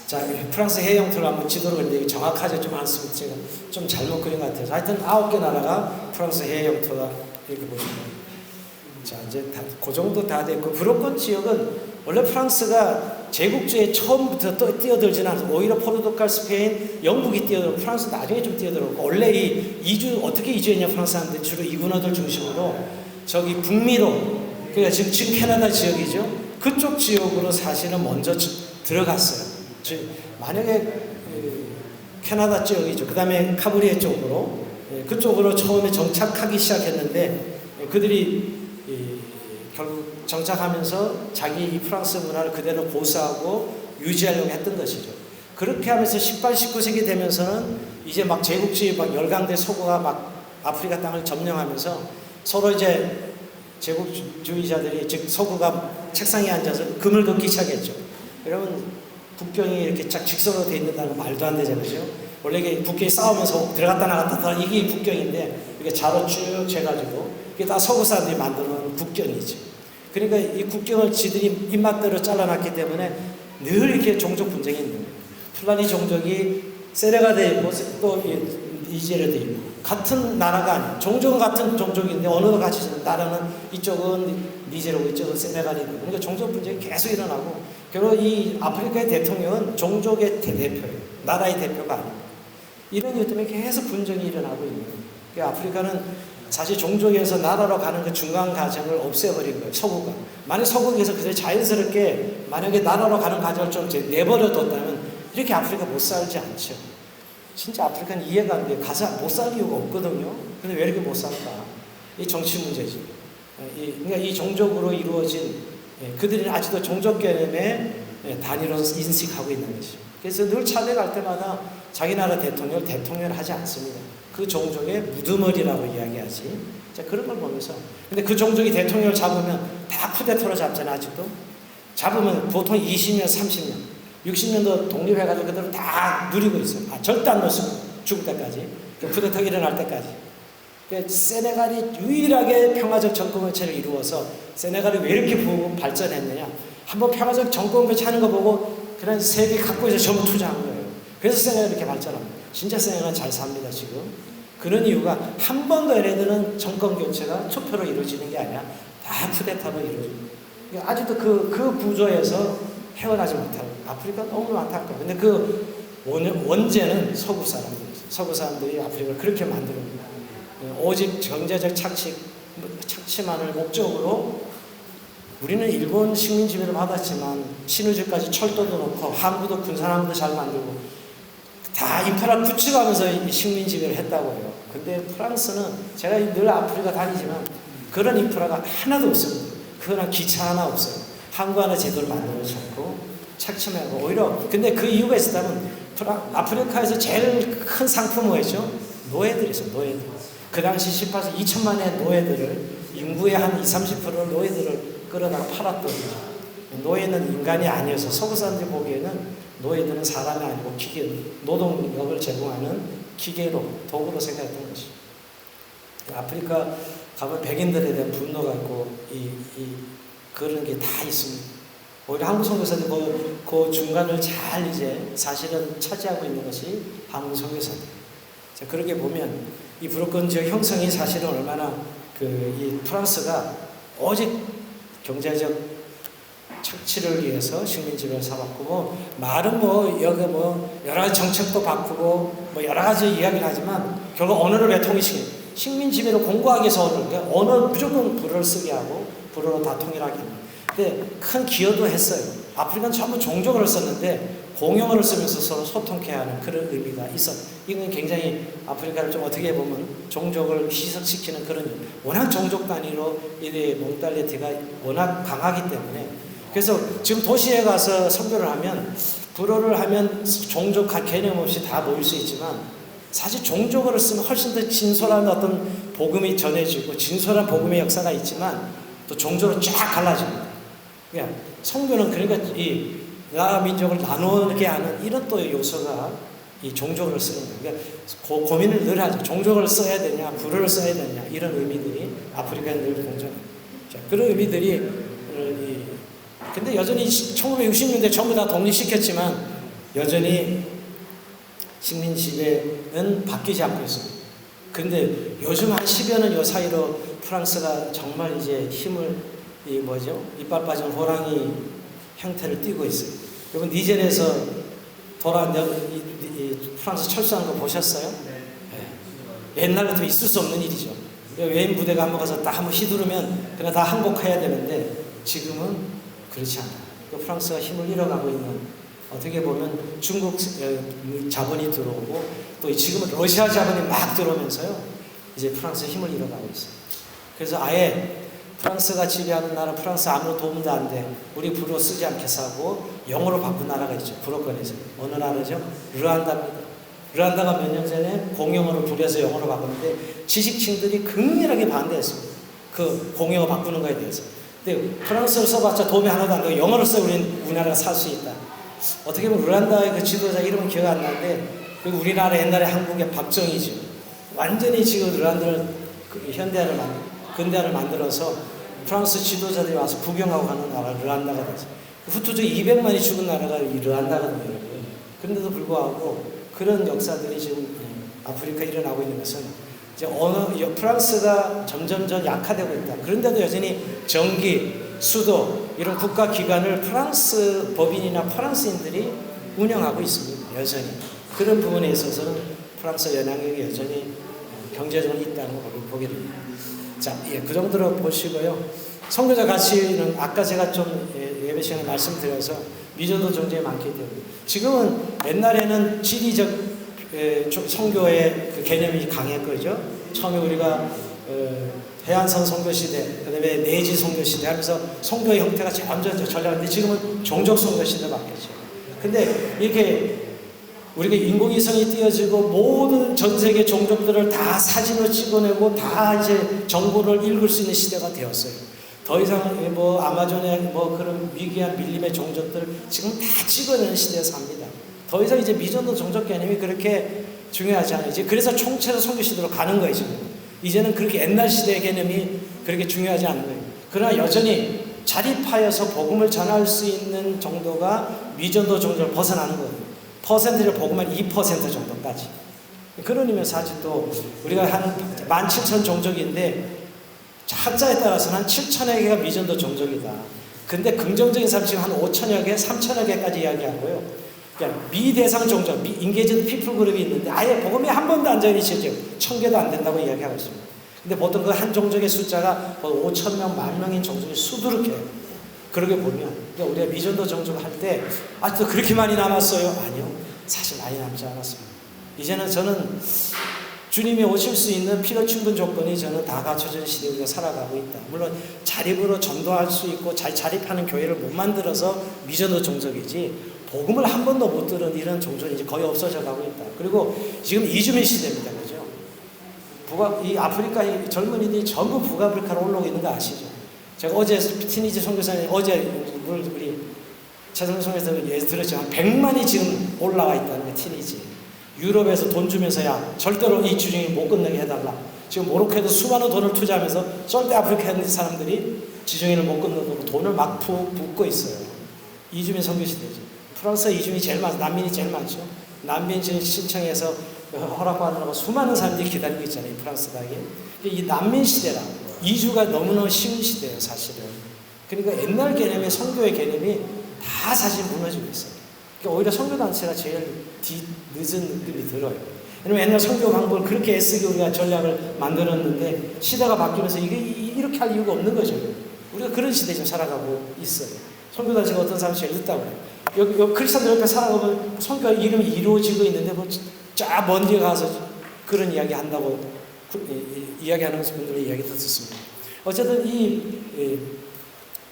자, 프랑스 해영토를 한번 지도로 그렸는데 정확하지 좀 않습니다. 제가 좀 잘못 그린 것 같아서. 하여튼 9개 나라가 프랑스 해영토다. 이렇게 보시면 됩니다. 자, 이제 그 정도 다 됐고, 불어권 지역은 원래 프랑스가 제국주의에 처음부터 또 뛰어들지는 않아서 오히려 포르투갈, 스페인, 영국이 뛰어들고 프랑스 나중에 좀 뛰어들었고 원래 이 이주 어떻게 이주했냐 프랑스 사람들이 주로 이군어들 중심으로 저기 북미로 그러니까 지금 캐나다 지역이죠. 그쪽 지역으로 사실은 먼저 들어갔어요. 만약에 캐나다 지역이죠. 그 다음에 카브리에 쪽으로 그쪽으로 처음에 정착하기 시작했는데 그들이 결국 정착하면서 자기 이 프랑스 문화를 그대로 고수하고 유지하려고 했던 것이죠. 그렇게 하면서 18, 19세기 되면서는 이제 막 제국주의 막 열강대 서구가 막 아프리카 땅을 점령하면서 서로 이제 제국주의자들이 즉 서구가 책상에 앉아서 금을 긋기 시작했죠. 여러분 국경이 이렇게 쫙 직선으로 돼 있는다는 거 말도 안 되잖아요. 그죠? 원래 이게 국경이 싸우면서 들어갔다 나갔다 이게 국경인데 이게 자로 쭉 재가지고 이게 다 서구 사람들이 만들어놓은 국경이죠. 그러니까 이 국경을 지들이 입맛대로 잘라놨기 때문에 늘 이렇게 종족 분쟁이 있는 거예요. 풀라니 종족이 세네갈에 있고 또 니제리아도 있고 같은 나라가 아니에요. 종족은 같은 종족인데 언어도 같이 쓰는 나라는 이쪽은 니제르고 이쪽은 세네갈이고 그러니까 종족 분쟁이 계속 일어나고 결국 이 아프리카의 대통령은 종족의 대표예요. 나라의 대표가 아니에요. 이런 이유 때문에 계속 분쟁이 일어나고 있는 거예요. 그러니까 아프리카는 사실 종족에서 나라로 가는 그 중간 과정을 없애버린 거예요. 서구가. 만약 서구에서 그저 자연스럽게 만약에 나라로 가는 과정을 좀 내버려뒀다면 이렇게 아프리카 못 살지 않죠. 진짜 아프리카는 이해가 안 돼요. 가서 못 살 이유가 없거든요. 근데 왜 이렇게 못 살까? 이 정치 문제지. 그러니까 이 종족으로 이루어진 그들이 아직도 종족 개념의 단위로 인식하고 있는 것이죠. 그래서 늘 차례갈 때마다 자기 나라 대통령을 하지 않습니다. 그 종족의 무드머리라고 이야기하지. 자, 그런 걸 보면서. 근데 그 종족이 대통령을 잡으면 다 쿠데타로 잡잖아, 아직도. 잡으면 보통 20년, 30년, 60년도 독립해가지고 그들은 다 누리고 있어요. 절대 안 놓습니다. 죽을 때까지. 쿠데타가 일어날 때까지. 세네갈이 유일하게 평화적 정권교체를 이루어서 세네갈이 왜 이렇게 발전했느냐. 한번 평화적 정권교체 하는 거 보고 그냥 세계 각국에서 전부 투자한 거예요. 그래서 세네갈이 이렇게 발전합니다. 진짜 세네갈은 잘 삽니다, 지금. 그런 이유가 한 번도 얘네들은 정권교체가 투표로 이루어지는 게 아니라 다 쿠데타로 이루어집니다. 그러니까 아직도 그 구조에서 헤어나지 못하고 아프리카 너무 안타까워요. 근데 그 원죄는 서구 사람들이에요. 서구 사람들이 아프리카를 그렇게 만듭니다. 오직 경제적 착취만을 목적으로 우리는 일본 식민 지배를 받았지만 신우주까지 철도도 놓고 항구도 군사항도 잘 만들고 다 인프라 구축하면서 이 식민 지배를 했다고 해요. 근데 프랑스는 제가 늘 아프리카 다니지만 그런 인프라가 하나도 없습니다. 그거나 기차 하나 없어요. 항구 하나 제대로 만들어놓지 않고 착취하고 오히려 근데 그 이유가 있었다면 아프리카에서 제일 큰 상품 뭐였죠? 노예들이 있어요. 노예들. 그 당시 18세 2천만의 노예들을 인구의 한 20, 30%를 노예들을 끌어다가 팔았던 거죠. 노예는 인간이 아니어서 서구 사람들이 보기에는 노예들은 사람이 아니고 기계, 노동력을 제공하는 기계로 도구로 생각했던 것이죠. 아프리카 가면 백인들에 대한 분노가 있고 그런 게 다 있습니다. 오히려 한국 선교사들 그 중간을 잘 이제 사실은 차지하고 있는 것이 한국 선교사들. 자, 그렇게 보면 이 브로큰 지역 형성이 사실은 얼마나 이 프랑스가 오직 경제적 착취를 위해서 식민 지배를 삼았고 말은 여기 여러 가지 정책도 바꾸고 여러 가지 이야기를 하지만 결국 언어를 왜 통일시키는 식민 지배를 공고하게 해서 언어 무조건 불어를 쓰게 하고 불어로 다 통일하게 합니다. 근데 큰 기여도 했어요. 아프리카는 전부 종족어를 썼는데 공용어를 쓰면서 서로 소통해야 하는 그런 의미가 있었. 이건 굉장히 아프리카를 좀 어떻게 보면 종족을 희석시키는 그런 워낙 종족 단위로 이 몽달레티가 워낙 강하기 때문에 그래서 지금 도시에 가서 선교를 하면 불어를 하면 종족 개념 없이 다 모일 수 있지만 사실 종족어를 쓰면 훨씬 더 진솔한 어떤 복음이 전해지고 진솔한 복음의 역사가 있지만 또 종족으로 쫙 갈라집니다. 그러니까 선교는 그러니까 이 나라 민족을 나누게 하는 이런 또 요소가 이 종족을 쓰는 거예요. 그러니까 고민을 늘 하죠. 종족을 써야 되냐, 불어를 써야 되냐 이런 의미들이 아프리카에 늘 공존합니다. 그런 의미들이 근데 여전히 1960년대 전부 다 독립시켰지만 여전히 식민 지배는 바뀌지 않고 있습니다. 근데 요즘 한 10여 년 요 사이로 프랑스가 정말 이제 힘을 이빨 빠진 호랑이 형태를 띠고 있어요. 여러분 니젤에서 프랑스 철수하는 거 보셨어요? 네. 옛날부터 있을 수 없는 일이죠. 외인 부대가 한번 가서 다 한번 휘두르면 그냥 다 항복해야 되는데 지금은 그렇지 않아요. 프랑스가 힘을 잃어가고 있는, 어떻게 보면 중국 자본이 들어오고 또 지금은 러시아 자본이 막 들어오면서요, 이제 프랑스의 힘을 잃어가고 있어요. 그래서 아예 프랑스가 지배하는 나라, 프랑스 아무 도움도 안 돼, 우리 불어 쓰지 않겠어 하고 영어로 바꾼 나라가 있죠. 불어권에서. 어느 나라죠? 르완다입니다. 르완다가 몇 년 전에 공용어를 불에서 영어로 바꿨는데 지식층들이 극렬하게 반대했어요. 그 공용어 바꾸는 거에 대해서. 근데 프랑스어를 써봤자 도움이 하나도 안 되고 영어를 써 우리나라가 살 수 있다. 어떻게 보면 르완다의 그 지도자 이름은 기억 안 나는데, 그 우리나라 옛날에 한국의 박정희죠. 완전히 지금 르완다를 근대화를 만들어서 프랑스 지도자들이 와서 구경하고 가는 나라 르완다가 됐어요. 후투족 200만이 죽은 나라가 이 르완다거든요. 그런데도 불구하고 그런 역사들이 지금 아프리카에 일어나고 있는 것은 이제 프랑스가 점점 약화되고 있다. 그런데도 여전히 정기, 수도 이런 국가 기관을 프랑스 법인이나 프랑스인들이 운영하고 있습니다. 여전히 그런 부분에 있어서는 프랑스 영향력이 여전히 경제적으로 있다는 걸 보게 됩니다. 자, 그 정도로 보시고요. 선교적 가치는 아까 제가 좀 예배 시간에 말씀드려서 미전도 존재에 많기 때문에, 지금은 옛날에는 지리적 선교의 그 개념이 강했거든요. 처음에 우리가 해안선 선교 시대, 그다음에 내지 선교 시대 하면서 선교의 형태가 점점 전락했는데 지금은 종족 선교 시대로 바뀌었죠. 근데 이렇게 우리가 인공위성이 띄어지고 모든 전 세계 종족들을 다 사진을 찍어내고 다 이제 정보를 읽을 수 있는 시대가 되었어요. 더 이상 뭐 아마존의 뭐 그런 위기한 밀림의 종족들을 지금 다 찍어내는 시대에 삽니다. 더 이상 이제 미전도 종족 개념이 그렇게 중요하지 않아요. 이제 그래서 총체로 선교 시대로 가는 거예요, 지금. 이제는 그렇게 옛날 시대의 개념이 그렇게 중요하지 않은 거예요. 그러나 여전히 자립하여서 복음을 전할 수 있는 정도가 미전도 종족을 벗어나는 거예요. 퍼센트를 복음한 2% 정도까지. 그런 의미에서 아직도 우리가 한 17,000 종족인데 한자에 따라서는 한 7,000여 개가 미전도 종족이다. 근데 긍정적인 사람 지금 한 5,000여 개, 3,000여 개까지 이야기하고요. 그러니까 미대상 종족, 인게이지드 피플 그룹이 있는데 아예 복음이 한 번도 안 전이치죠. 1,000개도 안 된다고 이야기하고 있습니다. 근데 보통 그 한 종족의 숫자가 5,000명, 10,000명인 종족이 수두룩해요. 그러게 보면, 그러니까 우리가 미전도 종족 할 때 아직도 그렇게 많이 남았어요? 아니요. 사실 많이 남지 않았습니다. 이제는 저는 주님이 오실 수 있는 필요 충분 조건이 저는 다 갖춰진 시대에 우리가 살아가고 있다. 물론 자립으로 전도할 수 있고 잘 자립하는 교회를 못 만들어서 미전도 종족이지, 복음을 한 번도 못 들은 이런 종족이 이제 거의 없어져 가고 있다. 그리고 지금 이주민 시대입니다. 그죠? 이 아프리카 이 젊은이들이 전부 북아프리카로 올라오고 있는 거 아시죠? 제가 어제 티니지 선교사님, 어제 우리 최성근 선교사님 예를 들었지만 100만이 지금 올라와 있다는 게 티니지. 유럽에서 돈 주면서 야 절대로 이 주중에 못 끝내게 해달라. 지금 모로코에도 수많은 돈을 투자하면서 절대 아프리카 사람들이 지중해를 못 건너고 돈을 막 붓고 있어요. 이주민 선교 시대죠. 프랑스 이주민이 제일 많죠. 난민이 제일 많죠. 난민 신청해서 허락받으라고 수많은 사람들이 기다리고 있잖아요. 프랑스 당에. 이 난민 시대라. 이주가 너무너무 쉬운 시대예요, 사실은. 그러니까 옛날 개념의 선교의 개념이 다 사실 무너지고 있어요. 그러니까 오히려 선교단체가 제일 늦은 느낌이 들어요. 왜냐면 옛날 선교 방법을 그렇게 애쓰게 우리가 전략을 만들었는데 시대가 바뀌면서 이게 이렇게 할 이유가 없는 거죠. 우리가 그런 시대에 지금 살아가고 있어요. 선교단체가 어떤 사람이 제일 늦다고 해요. 여기 크리스찬들 옆에 살아가면 선교 이름이 이루어지고 있는데 뭐 쫙 먼 데 가서 그런 이야기 한다고 이야기하는 분들의 이야기도 듣습니다. 어쨌든 이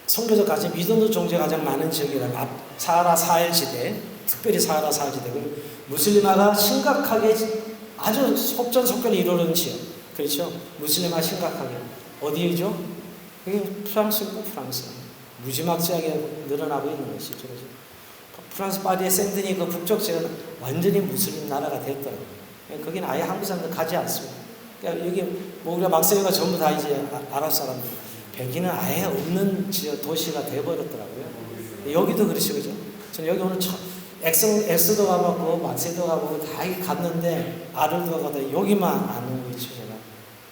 선교적 가치, 미전도 종족이 가장 많은 지역이라면 사하라 사헬 지대, 특별히 사하라 사헬 지대, 무슬림화가 심각하게 아주 속전속결을 이루는 지역, 그렇죠? 무슬림화 심각하게 어디죠? 그게 프랑스고 프랑스 무지막지하게 늘어나고 있는 것이죠. 프랑스 파리의 생드니 그 북쪽 지역은 완전히 무슬림 나라가 됐더라고요. 거기는 아예 한국 사람들 가지 않습니다. 그러니까 여기 뭐 우리가 막세가 전부 다 이제 아랍 사람들, 백인은 아예 없는 지역 도시가 돼버렸더라고요. 여기도 그렇죠, 그죠? 저는 여기 오늘 엑스도 가봤고 막세도 가보고 다 갔는데 아르도 가다 여기만 안 오고 있죠. 제가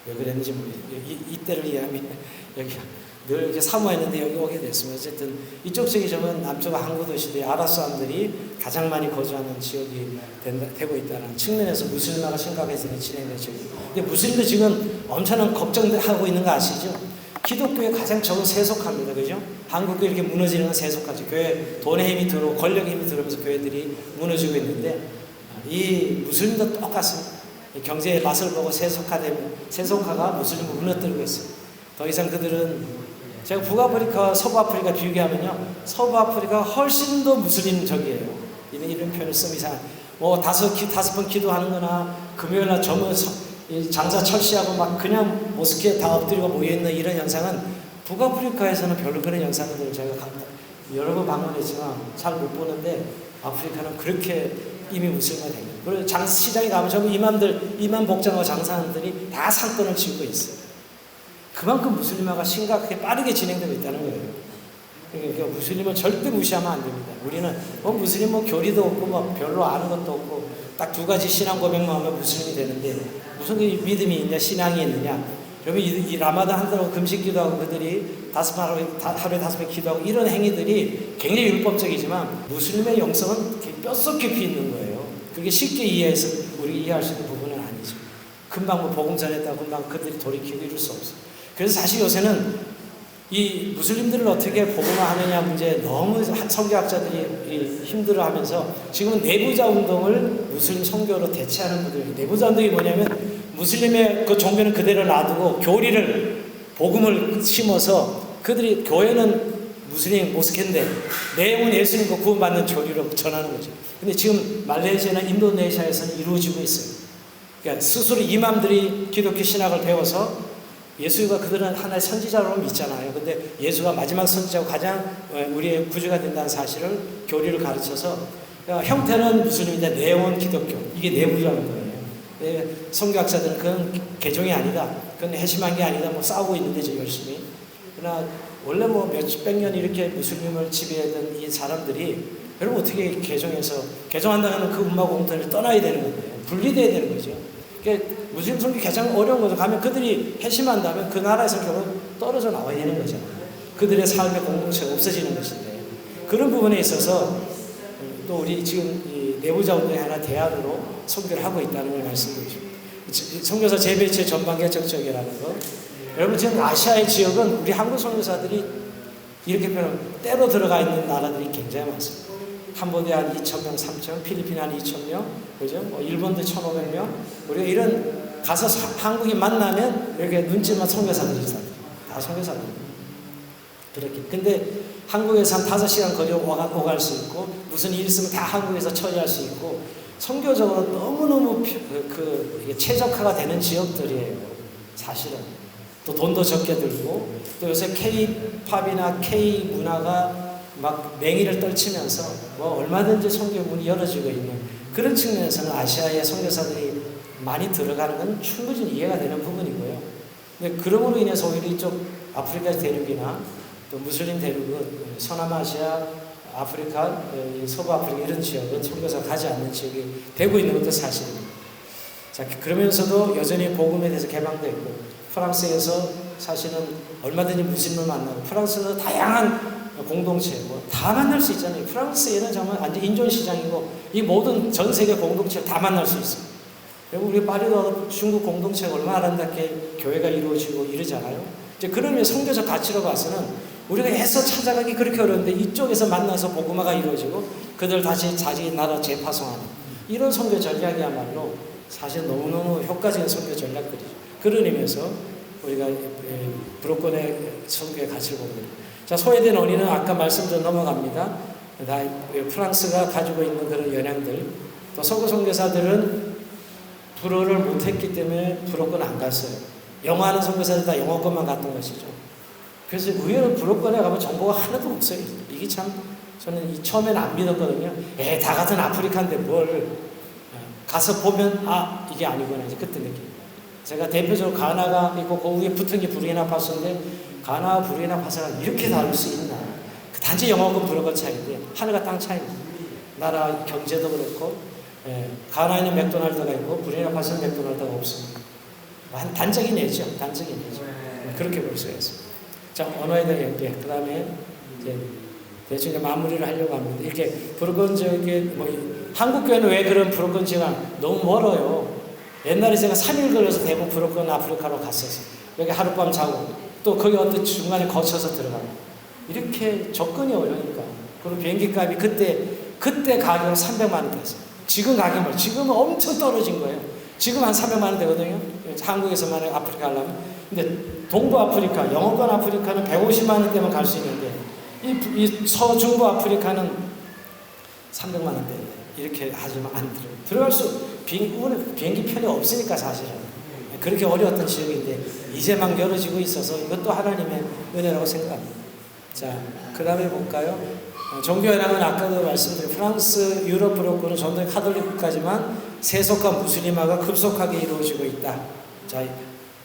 왜 그랬는지 모르겠어요. 이때를 이해하면 여기 늘 이렇게 사모했는데 여기 오게 됐습니다. 어쨌든 이쪽 지역이 저는 남쪽 항구 도시들이 아랍 사람들이 가장 많이 거주하는 지역이 되고 있다는 측면에서 무슬림화가 심각해서 진행된 지역이에요. 근데 무슬림도 지금 엄청난 걱정하고 있는 거 아시죠? 기독교에 가장 적은 세속화입니다. 그죠? 한국도 이렇게 무너지는 건 세속화죠. 교회 돈의 힘이 들어오고 권력의 힘이 들어오면서 교회들이 무너지고 있는데 이 무슬림도 똑같습니다. 경제의 맛을 보고 세속화되면 세속화가 무슬림을 무너뜨리고 있어요. 더 이상 그들은 제가 북아프리카, 서부아프리카 비교하면요, 서부아프리카 훨씬 더 무슬림적이에요. 이런 표현을 쓰면 이상한. 뭐 다섯 번 기도하는거나 금요일날 장사 철시하고 막 그냥 모스크에 다 엎드리고 모여있는 이런 현상은 북아프리카에서는 별로 그런 현상들을 제가 여러 번 방문했지만 잘 못 보는데 아프리카는 그렇게 이미 무슬림화된 거예요. 그리고 시장에 가면 전부 이만 복장하고 장사하는 분들이 다 상권을 지고 있어요. 그만큼 무슬림화가 심각하게 빠르게 진행되고 있다는 거예요. 그러니까 무슬림을 절대 무시하면 안 됩니다. 우리는 무슬림 교리도 없고 별로 아는 것도 없고 딱 두 가지 신앙 고백만 하면 무슬림이 되는데 무슨 믿음이 있냐, 신앙이 있느냐. 여러분 이 라마단 한다고 금식 기도하고 그들이 하루에 5번 기도하고 이런 행위들이 굉장히 율법적이지만 무슬림의 영성은 뼛속 깊이 있는 거예요. 그게 쉽게 우리 이해할 수 있는 부분은 아니죠. 금방 복음 전했다고 금방 그들이 돌이키고 이럴 수 없어요. 그래서 사실 요새는 이 무슬림들을 어떻게 복음화하느냐 문제에 너무 선교학자들이 힘들어하면서 지금은 내부자 운동을 무슬림 선교로 대체하는 분들이 내부자 운동이 뭐냐면 무슬림의 그 종교는 그대로 놔두고 교리를 복음을 심어서 그들이 교회는 무슬림 모스크인데 내용은 예수님과 구원받는 교리로 전하는 거죠. 근데 지금 말레이시아나 인도네시아에서는 이루어지고 있어요. 그러니까 스스로 이맘들이 기독교 신학을 배워서 예수가 그들은 하나의 선지자로 믿잖아요. 근데 예수가 마지막 선지자고 가장 우리의 구주가 된다는 사실을 교리를 가르쳐서 형태는 무슬림인데 내용은 기독교. 이게 내부라는 거예요. 선교학자들은 그건 개종이 아니다. 그건 해심한 게 아니다. 싸우고 있는데 이제 열심히. 그러나 원래 몇백 년 이렇게 무슬림을 지배하던 이 사람들이 여러분 어떻게 개종한다면 그 음마 공통을 떠나야 되는 거예요. 분리돼야 되는 거죠. 무슬림 선교 가장 어려운 거죠. 가면 그들이 회심한다면 그 나라에서 결국 떨어져 나와야 되는 거잖아요. 그들의 삶의 공동체가 없어지는 것인데 그런 부분에 있어서 또 우리 지금 이 내부자 운동의 하나 대안으로 선교를 하고 있다는 걸 말씀드리죠. 선교사 재배치 전반 개척적이라는 거. 여러분 지금 아시아의 지역은 우리 한국 선교사들이 이렇게 표현하면 때로 들어가 있는 나라들이 굉장히 많습니다. 캄보디아 한 2,000명, 3,000명, 필리핀 한 2,000명, 그죠? 일본도 1,500명. 우리가 이런 가서 한국인 만나면 이렇게 눈치만 선교사들이 있어요. 다 선교사들. 그렇게. 근데 한국에서 한 5시간 거리 오갈 수 있고 무슨 일 있으면 다 한국에서 처리할 수 있고 선교적으로 너무너무 최적화가 되는 지역들이에요. 사실은. 또 돈도 적게 들고 또 요새 K-팝이나 K-문화가 막 맹위를 떨치면서 얼마든지 선교 문이 열어지고 있는 그런 측면에서는 아시아의 선교사들이 많이 들어가는 건 충분히 이해가 되는 부분이고요. 근데 그럼으로 인해서 오히려 이쪽 아프리카 대륙이나 또 무슬림 대륙은 서남아시아, 아프리카, 서부아프리카 이런 지역은 선교사가 가지 않는 지역이 되고 있는 것도 사실입니다. 자, 그러면서도 여전히 복음에 대해서 개방되어 있고 프랑스에서 사실은 얼마든지 무슬림을 만나고 프랑스는 다양한 공동체 다 만날 수 있잖아요. 프랑스에는 정말 완전 인존시장이고 이 모든 전 세계 공동체를 다 만날 수 있어요. 그리고 우리 파리도 중국 공동체가 얼마나 아름답게 교회가 이루어지고 이러잖아요. 이제 그러면 선교적 가치로 봐서는 우리가 애써 찾아가기 그렇게 어려운데 이쪽에서 만나서 복음화가 이루어지고 그들 다시 자기 나라 재파송하는 이런 선교 전략이야말로 사실 너무너무 효과적인 선교 전략들이죠. 그런 의미에서 우리가 브로큰의 선교의 가치를 보게 됩니다. 자, 소외된 언니는 아까 말씀드린 넘어갑니다. 다 프랑스가 가지고 있는 그런 영향들. 또 서구 선교사들은 불어를 못했기 때문에 불어권 안 갔어요. 영어하는 선교사들 다 영어권만 갔던 것이죠. 그래서 의외로 불어권에 가면 정보가 하나도 없어요. 이게 참 저는 처음에는 안 믿었거든요. 다 같은 아프리카인데 뭘 가서 보면 이게 아니구나 이제 그때 느낌. 제가 대표적으로 가나가 있고 그 위에 붙은 게 부르키나파소인데 가나와 부르키나파소가 이렇게 다를 수 있나? 단지 영어권 불어권 차이인데 하늘과 땅 차이입니다. 나라 경제도 그렇고 가나에는 맥도날드가 있고 부르키나파소는 맥도날드가 없습니다. 단적인 예죠. 단적인 예죠. 그렇게 볼 수가 있습니다. 자, 언어에 대해 그 다음에 이제 대충 이제 마무리를 하려고 합니다. 이렇게 브로큰 지역에 한국 교회는 왜 그런 브로큰 지역이 너무 멀어요. 옛날에 제가 3일 걸려서 대부분 브로큰 아프리카로 갔었어요. 여기 하룻밤 자고 또 거기 어떤 중간에 거쳐서 들어가고 이렇게 접근이 어려우니까. 그리고 비행기 값이 그때 가격은 300만 원 됐어요. 지금 가격은 지금은 엄청 떨어진 거예요. 지금 한 300만 원 되거든요. 한국에서만 아프리카 하려면. 근데 동부 아프리카, 영어권 아프리카는 150만 원대만 갈 수 있는데 이 서중부 아프리카는 300만 원대 이렇게 하지만 안 들어갈 비행기 편이 없으니까 사실은 그렇게 어려웠던 지역인데 이제 막 열어지고 있어서 이것도 하나님의 은혜라고 생각합니다. 자, 그 다음에 볼까요? 종교연합은 아까도 말씀드린 프랑스 유럽 브로커는 전부 카톨릭 국가지만 세속과 무슬림화가 급속하게 이루어지고 있다. 자,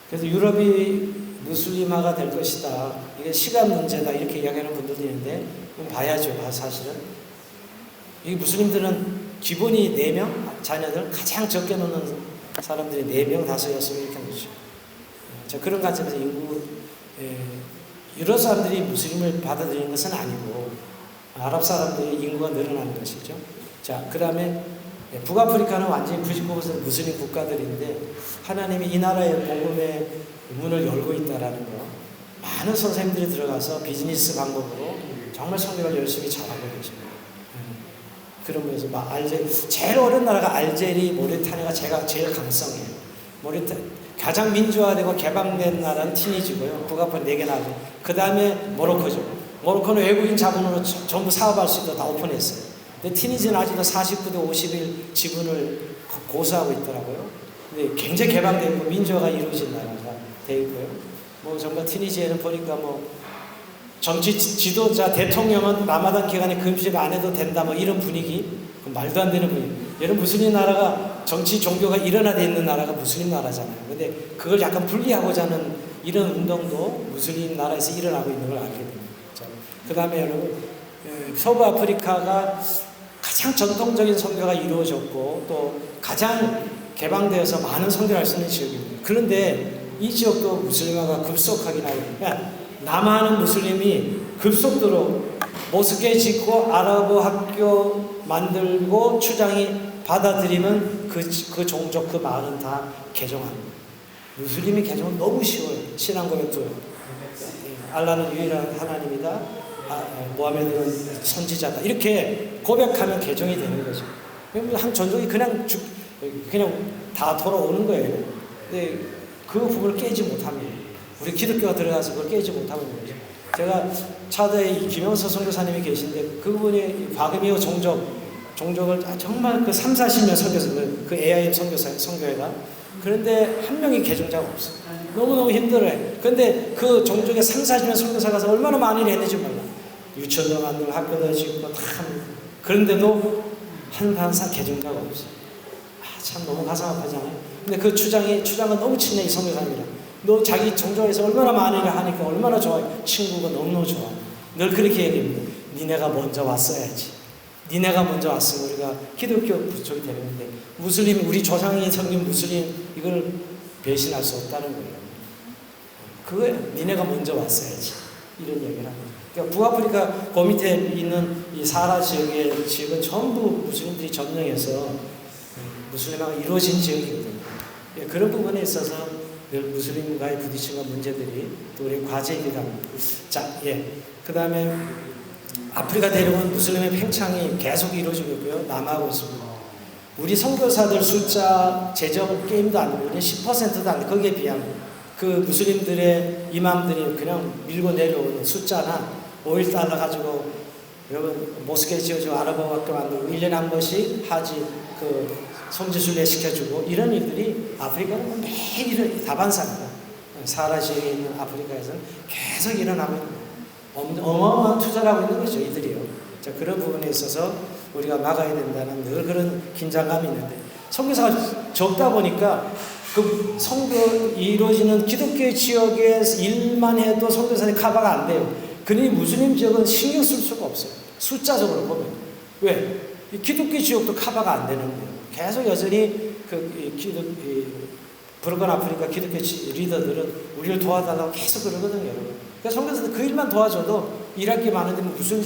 그래서 유럽이 무슬림화가 될 것이다. 이게 시간 문제다. 이렇게 이야기하는 분들도 있는데 봐야죠. 사실은 이 무슬림들은 기본이 4명 자녀들 가장 적게 놓는 사람들이 4명, 5, 6명 이렇게 놓죠. 자, 그런 관점에서 유럽 사람들이 무슬림을 받아들이는 것은 아니고 아랍 사람들의 인구가 늘어나는 것이죠. 자, 그 다음에 북아프리카는 완전히 99% 무슬림 국가들인데 하나님이 이 나라의 복음의 문을 열고 있다라는 거. 많은 선생님들이 들어가서 비즈니스 방법으로 정말 선교를 열심히 잘하고 계십니다. 그런 면에서 제일 어려운 나라가 알제리, 모리타니아가 제일 강성해요. 가장 민주화되고 개방된 나라는 티니지고요. 북아프리카 4개 나라고. 그 다음에 모로코죠. 모로코는 외국인 자본으로 전부 사업할 수 있도록 다 오픈했어요. 근데 티니지는 아직도 49대 50일 지분을 고수하고 있더라고요. 근데 굉장히 개방되어 있고 민주화가 이루어진 나라가 되어 있고요. 정말 티니지에는 보니까 정치 지도자 대통령은 라마단 기간에 금식 안 해도 된다 이런 분위기. 말도 안 되는 분위기. 여러분 무슬림 나라가 정치 종교가 일원화되어 있는 나라가 무슬림 나라잖아요. 근데 그걸 약간 분리하고자 하는 이런 운동도 무슬림 나라에서 일어나고 있는 걸 알게 됩니다. 그 다음에 여러분 서부 아프리카가 가장 전통적인 선교가 이루어졌고 또 가장 개방되어서 많은 선교를 할 수 있는 지역입니다. 그런데 이 지역도 무슬림화가 급속하게 나오고 남하는 무슬림이 급속도로 모스크 짓고 아랍어 학교 만들고 추장이 받아들이면 그 종족 그 마을은 다 개종합니다. 무슬림이 개종은 너무 쉬워요. 신앙 고백도요. 알라는 유일한 하나님이다. 모하메드는 선지자다. 이렇게 고백하면 개종이 되는 거죠. 한 전족이 그냥 다 돌아오는 거예요. 근데 그 부분을 깨지 못합니다. 우리 기독교가 들어가서 그걸 깨지 못하고 있는 거죠. 제가 차대에 김영서 선교사님이 계신데 그분이 과금이요 종족을 정말 그 3, 40년 선교사 그 AIM 선교회가 그런데 한 명이 개종자가 없어요. 너무너무 힘들어요. 그런데 그 종족에 3, 40년 선교사 가서 얼마나 많이 했는지 몰라. 유치원도 만들고 학교도 짓고 다 그런데도 한 반사 개종자가 없어요. 참 너무 가슴 아프잖아요. 근데 그 추장은 너무 친해 이 선교사님이랑. 너 자기 종족에서 얼마나 많이 하니까 얼마나 좋아요. 친구가 너무너무 좋아. 늘 그렇게 얘기합니다. 니네가 먼저 왔어야지. 니네가 먼저 왔으면 우리가 기독교 부족이 되는데 무슬림 우리 조상이 섬긴 무슬림 이걸 배신할 수 없다는 거예요. 그거에 니네가 먼저 왔어야지. 이런 얘기를 합니다. 그러니까 북아프리카 그 밑에 있는 이 사하라 지역은 전부 무슬림들이 점령해서 무슬림화가 이루어진 지역이거든요. 그런 부분에 있어서 무슬림과의 부딪힘과 문제들이 또 우리 과제이기도 합니다. 자, 그 다음에 아프리카 대륙은 무슬림의 팽창이 계속 이루어지고 있고요. 남하고 있습니다. 우리 선교사들 숫자 제적 게임도 안 되고 10%도 안 돼. 거기에 비하면 그 무슬림들의 이맘들이 그냥 밀고 내려오는 숫자나 5.1달러 가지고 여러분 모스크에 지어주고 아랍어 학교 만들고 1년에 한 번씩 하지 성지순례 시켜주고 이런 일들이 아프리카는 매일 다반사입니다. 사하라 지역에 있는 아프리카에서는 계속 일어나고 있는 거예요. 어마어마한 투자를 하고 있는 거죠, 이들이요. 자, 그런 부분에 있어서 우리가 막아야 된다는 늘 그런 긴장감이 있는데 선교사가 적다 보니까 그 선교 이루어지는 기독교 지역에 일만 해도 선교사들이 커버가 안 돼요. 그러니 무슬림 지역은 신경 쓸 수가 없어요. 숫자적으로 보면. 왜? 이 기독교 지역도 커버가 안 되는 거예요. 계속 여전히 브로큰 아프리카 기독교 리더들은 우리를 도와달라고 계속 그러거든요, 여러분. 그러니까 선교사들 그 일만 도와줘도 일할 게 많은데 무슨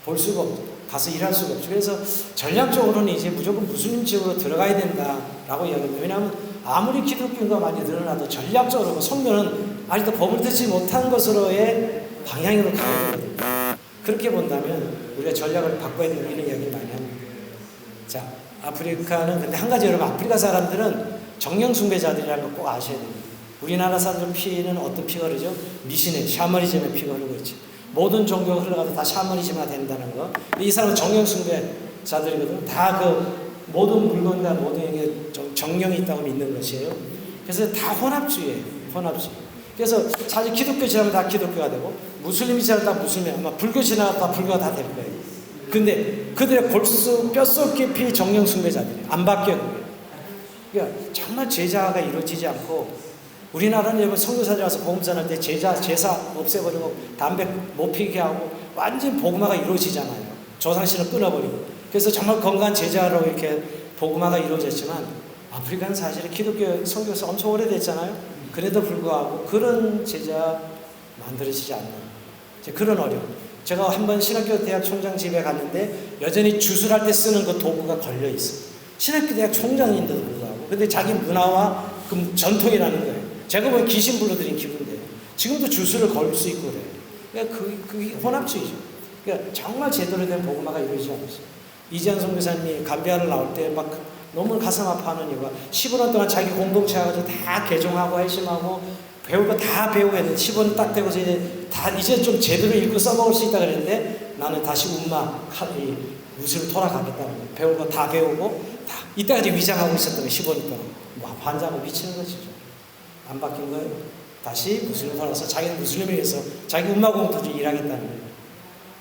볼 수가 없죠. 가서 일할 수가 없죠. 그래서 전략적으로는 이제 무조건 무슬림 지역으로 들어가야 된다라고 이야기합니다. 왜냐하면 아무리 기독교가 많이 늘어나도 전략적으로 선교는 아직도 법을 듣지 못한 것으로의 방향으로 가야 되거든요. 그렇게 본다면 우리가 전략을 바꿔야 되는 이런 이야기를 많이 합니다. 자, 아프리카는 근데 한 가지 여러분, 아프리카 사람들은 정령 숭배자들이라는 걸 꼭 아셔야 됩니다. 우리나라 사람들 피는 어떤 피가 흐르죠? 미신의 샤머니즘의 피가 흐르고 있지. 모든 종교가 흘러가도 다 샤머니즘화 된다는 거. 이 사람은 정령 숭배자들이거든. 다 그 모든 물건과 모든 게 정령이 있다고 믿는 것이에요. 그래서 다 혼합주의예요. 혼합주의. 그래서 사실 기독교 지나면 다 기독교가 되고, 무슬림이 지나면 다 무슬림, 아마 불교 지나면 다 불교가 다 될 거예요. 근데 그들의 골수 뼛속 깊이 정령 숭배자들이에요. 안 바뀌어요. 그러니까 정말 제자가 이루어지지 않고, 우리나라는 여러분 선교사들 와서 복음 전할 때 제사 없애버리고 담배 못 피게 하고 완전 복음화가 이루어지잖아요. 조상신을 끊어버리고. 그래서 정말 건강한 제자로 이렇게 복음화가 이루어졌지만, 아프리카는 사실 기독교 선교사 엄청 오래됐잖아요. 그래도 불구하고 그런 제자 만들어지지 않는 그런 어려움. 제가 한번 신학교 대학 총장 집에 갔는데 여전히 주술할 때 쓰는 그 도구가 걸려 있어요. 신학교 대학 총장인데도 불구하고. 근데 자기 문화와 그 전통이라는 거예요. 제가 보기엔 귀신 불러들인 기분인데 지금도 주술을 걸 수 있고 그래요. 그러니까 그게 혼합주의죠. 그러니까 정말 제대로 된 복음화가 이루어지지 않고 있어요. 이지한 선교사님이 감비아를 나올 때 막 너무 가슴 아파하는 이유가 15년 동안 자기 공동체 와가지고 다 개종하고 회심하고 배울 거 다 배우고 했는데 15년 딱 되고서 이제 좀 제대로 읽고 써먹을 수 있다 그랬는데, 나는 다시 우스를 돌아가겠다는 거예요. 배울 거 다 배우고 다 이때까지 위장하고 있었던 거예요. 15년 동안 환장하고 미치는 것이죠. 안 바뀐 거예요. 다시 무슬림 돌아서 자기는 무슬림에 의해서 자기 음악 공부도 일하겠다는 거예요.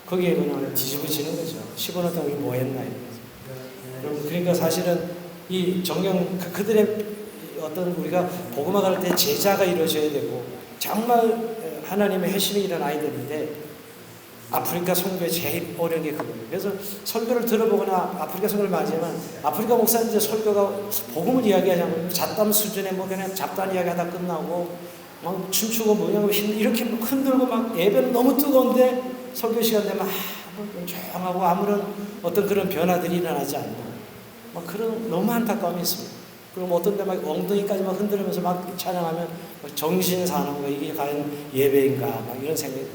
거기에 그냥 뒤집어지는 거죠. 15년 동안 우리 뭐 했나 이러면서. 그러니까 사실은 이 정령 그들의 어떤 우리가 복음화 갈 때 제자가 이루어져야 되고, 정말 하나님의 회심이 일어나야 되는데, 아프리카 선교에 제일 어려운 게 그거예요. 그래서 설교를 들어보거나 아프리카 선교를 맞으면 아프리카 목사님들 설교가 복음을 이야기하지 않고 잡담 수준에 뭐 그냥 잡담 이야기하다 끝나고 막 춤추고 뭐냐고 이렇게 흔들고 막 예배는 너무 뜨거운데 설교 시간 되면 조용하고 아무런 어떤 그런 변화들이 일어나지 않는 막 그런 너무 안타까움이 있습니다. 그럼 어떤 데 막 엉덩이까지 막 흔들면서 막 찬양하면 정신 사나운 거 이게 과연 예배인가 막 이런 생각이.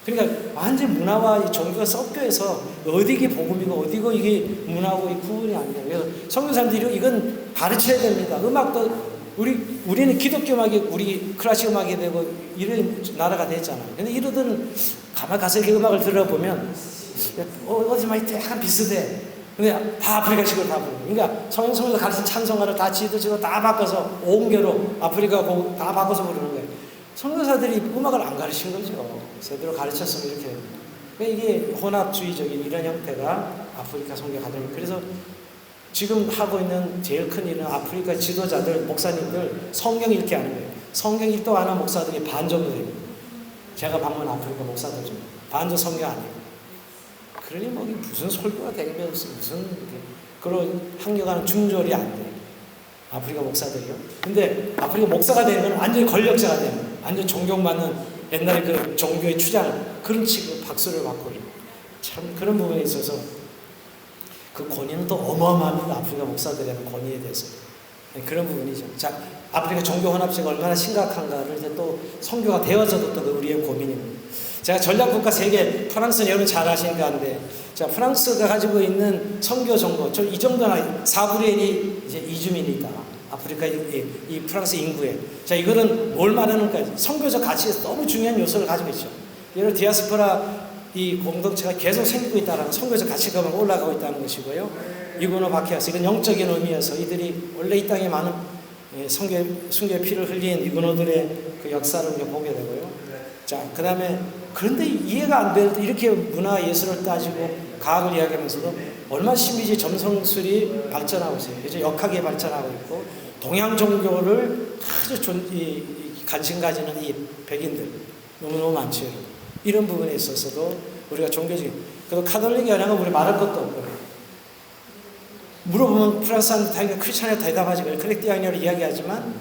그러니까 완전 문화와 이 종교가 섞여서 어디가 복음이고 어디고 이게 문화고 이 구분이 안 돼요. 그래서 선교사님들이 이건 가르쳐야 됩니다. 음악도 우리는 기독교 음악이 우리 클래식 음악이 되고 이런 나라가 됐잖아요. 근데 이러더니 가만 가서 이렇게 음악을 들어보면 어디 막 약간 비슷해. 근데 다 아프리카식으로 다 부르고. 그러니까 성경에서 가르친 찬송가를 다 지도지고 다 바꿔서 옹교로 아프리카 곡 다 바꿔서 부르는 거예요. 선교사들이 음악을 안 가르친 거죠. 제대로 가르쳤으면 이렇게. 그러니까 이게 혼합주의적인 이런 형태가 아프리카 선교 가정. 그래서 지금 하고 있는 제일 큰 일은 아프리카 지도자들, 목사님들 성경 읽게 하는 거예요. 성경 읽도 안 하는 목사들이 반 정도 됩니다. 제가 방문 아프리카 목사들 중 반도 성경 아니에요. 그러니 뭐 무슨 설교가 되면 무슨 그런 학력하는 중졸이 안 돼요. 아프리카 목사들이요. 근데 아프리카 목사가 되는 건 완전히 권력자가 되는 거예요. 완전 존경받는 옛날에 그 종교의 추장 그런 식으로 박수를 받고 참 그런 부분에 있어서 그 권위는 또 어마어마합니다. 아프리카 목사들의 권위에 대해서 그런 부분이죠. 자, 아프리카 종교 혼합체가 얼마나 심각한가를 이제 또 선교가 되어져도 또 우리의 고민입니다. 제가 전략국가 세계 프랑스는 여러분 잘 아시니까 한데, 자 프랑스가 가지고 있는 선교 정도 이 정도나 4분의 1이 이제 이주민이다. 아프리카 이 프랑스 인구에. 자 이거는 뭘 말하는가? 선교적 가치에서 너무 중요한 요소를 가지고 있죠. 예를 디아스포라 이 공동체가 계속 생기고 있다는 선교적 가치가 올라가고 있다는 것이고요. 이구노 바키아스 이건 영적인 의미에서 이들이 원래 이 땅에 많은 순교의 피를 흘린 이구노들의 그 역사를 우리가 보게 되고요. 자 그다음에 그런데 이해가 안 될 때 이렇게 문화 예술을 따지고 과학을 이야기하면서도 얼마나 신비주의 점성술이 발전하고 있어요. 이제 역학이 발전하고 있고 동양 종교를 아주 관심 가지는 이 백인들 너무너무 많죠. 이런 부분에 있어서도 우리가 종교적인 그리고 카톨릭이 아니라 우리 말할 것도 없고요. 물어보면 프랑스 사람들 다 크리스찬에 대답하지. 크레티앙이라고 이야기하지만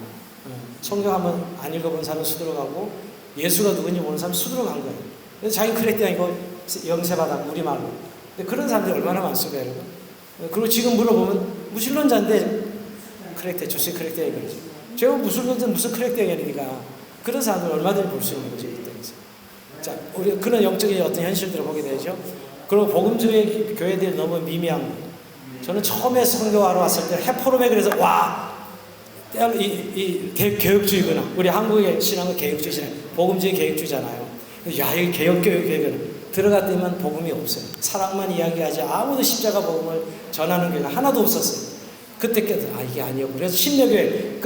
성경 한번 안 읽어본 사람은 수들어가고 예수가 누군지 모르는 사람은 수들어간 거예요. 그래서 자기 크레티앙이고 영세받아 우리말로. 근데 그런 사람들이 얼마나 많습니까, 여러분? 그리고 지금 물어보면 무신론자인데 주식 크레티앙이 그러죠. 제가 무신론자는 무슨 크레티앙이니까 그런 사람들 얼마든지 볼 수 있는 거죠. 자, 우리 그런 영적인 어떤 현실들을 보게 되죠. 그리고 복음주의 교회들이 너무 미미한 거예요. 저는 처음에 선교하러 왔을 때 해포럼에 그래서 와, 개혁주의구나. 우리 한국의 신앙은 개혁주의 신앙, 복음주의 개혁주의잖아요. 야, 이 개혁교회는 들어갔더니만 복음이 없어요. 사랑만 이야기하지 아무도 십자가 복음을 전하는 교회가 하나도 없었어요. 그때까지 이게 아니었고, 그래서 심려교회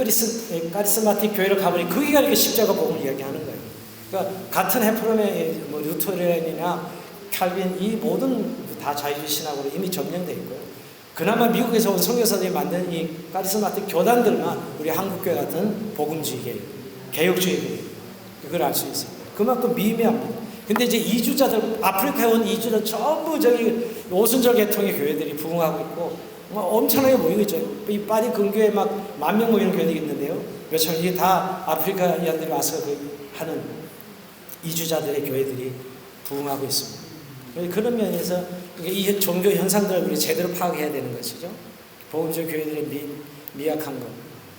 카리스마틱 교회를 가보니 거기가 이렇게 십자가 복음을 이야기하는 거예요. 그러니까 같은 해프롬의 뭐 루터렌이나 칼빈 이 모든 다 자유주의 신학으로 이미 점령되어 있고요. 그나마 미국에서 온 선교사들이 만든 이 카리스마틱 교단들만 우리 한국교회 같은 복음주의 교회, 개혁주의 교회 그걸 알 수 있어요. 그만큼 미미합니다. 근데 이제 이주자들, 아프리카에 온 이주자들 전부 저기 오순절 계통의 교회들이 부흥하고 있고 엄청나게 모이고 있죠. 이 파리 근교에 막 10,000명 모이는 교회들이 있는데요. 몇천 이게 다 아프리카인들이 와서 하는 이주자들의 교회들이 부흥하고 있습니다. 그런 면에서 이 종교 현상들을 우리 제대로 파악해야 되는 것이죠. 복음주의 교회들의 미약한 것.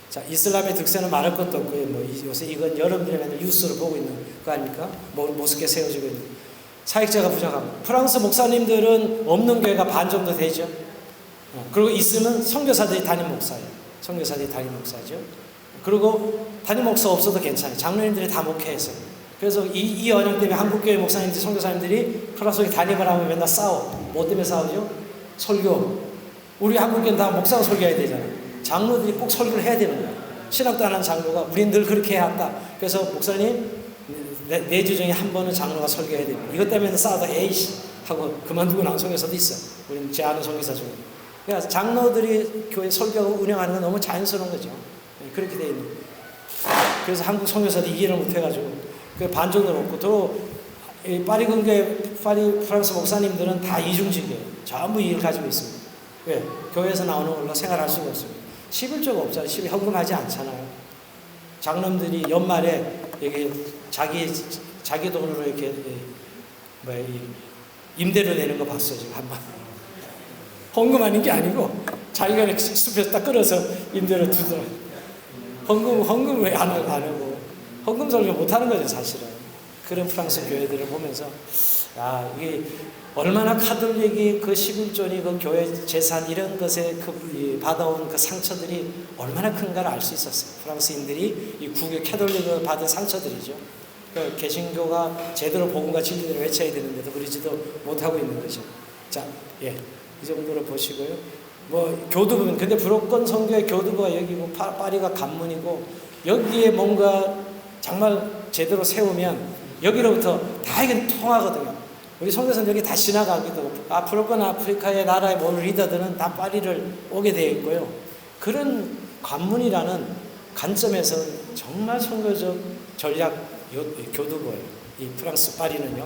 자, 이슬람의 득세는 말할 것도 없고요. 뭐 요새 이건 여러분들이 맨날 뉴스로 보고 있는 거 아닙니까? 모습게 세워지고 있는. 사역자가 부족합니다. 프랑스 목사님들은 없는 교회가 반 정도 되죠. 그리고 있으면 선교사들이 담임 목사예요. 선교사들이 담임 목사죠. 그리고 담임 목사 없어도 괜찮아요. 장로님들이 다 목회해서. 그래서 이 언영 때문에 한국교회 목사님들, 선교사님들이 프랑스에 담임을 하면 맨날 싸워. 뭐 때문에 싸우죠? 설교. 우리 한국교회는 다 목사가 설교해야 되잖아요. 장로들이 꼭 설교를 해야 되는 거예요. 신학도 안 하는 장로가 우리는 늘 그렇게 해야 한다. 그래서 목사님 4주 중에 한 번은 장로가 설교해야 됩니다. 이것 때문에 싸워도 에이씨 하고 그만두고 나온 선교사도 있어. 우리는 제 아는 선교사 중에. 그러니까 장로들이 교회 설교하고 운영하는 건 너무 자연스러운 거죠. 그렇게 돼 있는. 그래서 한국 선교사들이 이해를 못해가지고 반 정도는 없고 또 파리 근교의 프랑스 목사님들은 다 이중직이에요. 전부 이해를 가지고 있습니다. 왜? 교회에서 나오는 걸로 생활할 수가 없습니다. 11조가 없잖아요. 12 헌금하지 않잖아요. 장로들이 연말에 이게 자기 돈으로 이렇게 임대료 내는 거 봤어요. 지금 한번. 헌금하는 게 아니고 자기가 이렇게 숲에서 딱 끌어서 임대료 주더라고요. 헌금 왜 안 하고 헌금 설교 못 하는 거죠, 사실은. 그런 프랑스 교회들을 보면서 이게 얼마나 카톨릭이 그 11조니 그 교회 재산 이런 것에 받아온 그 상처들이 얼마나 큰가를 알 수 있었어요. 프랑스인들이 이 국외 카톨릭을 받은 상처들이죠. 그러니까 개신교가 제대로 복음과 진리를 외쳐야 되는데도 그러지도 못하고 있는 거죠. 자, 이 정도로 보시고요. 뭐 교두부, 근데 브로건 성교의 교두부가 여기고 파리가 관문이고 여기에 뭔가 정말 제대로 세우면 여기로부터 다 이게 통하거든요. 우리 선교사는 여기 다 지나가기도 브로건 아프리카의 나라의 모든 리더들은 다 파리를 오게 되어 있고요. 그런 관문이라는 관점에서 정말 선교적 전략 교두보예요. 이 프랑스 파리는요.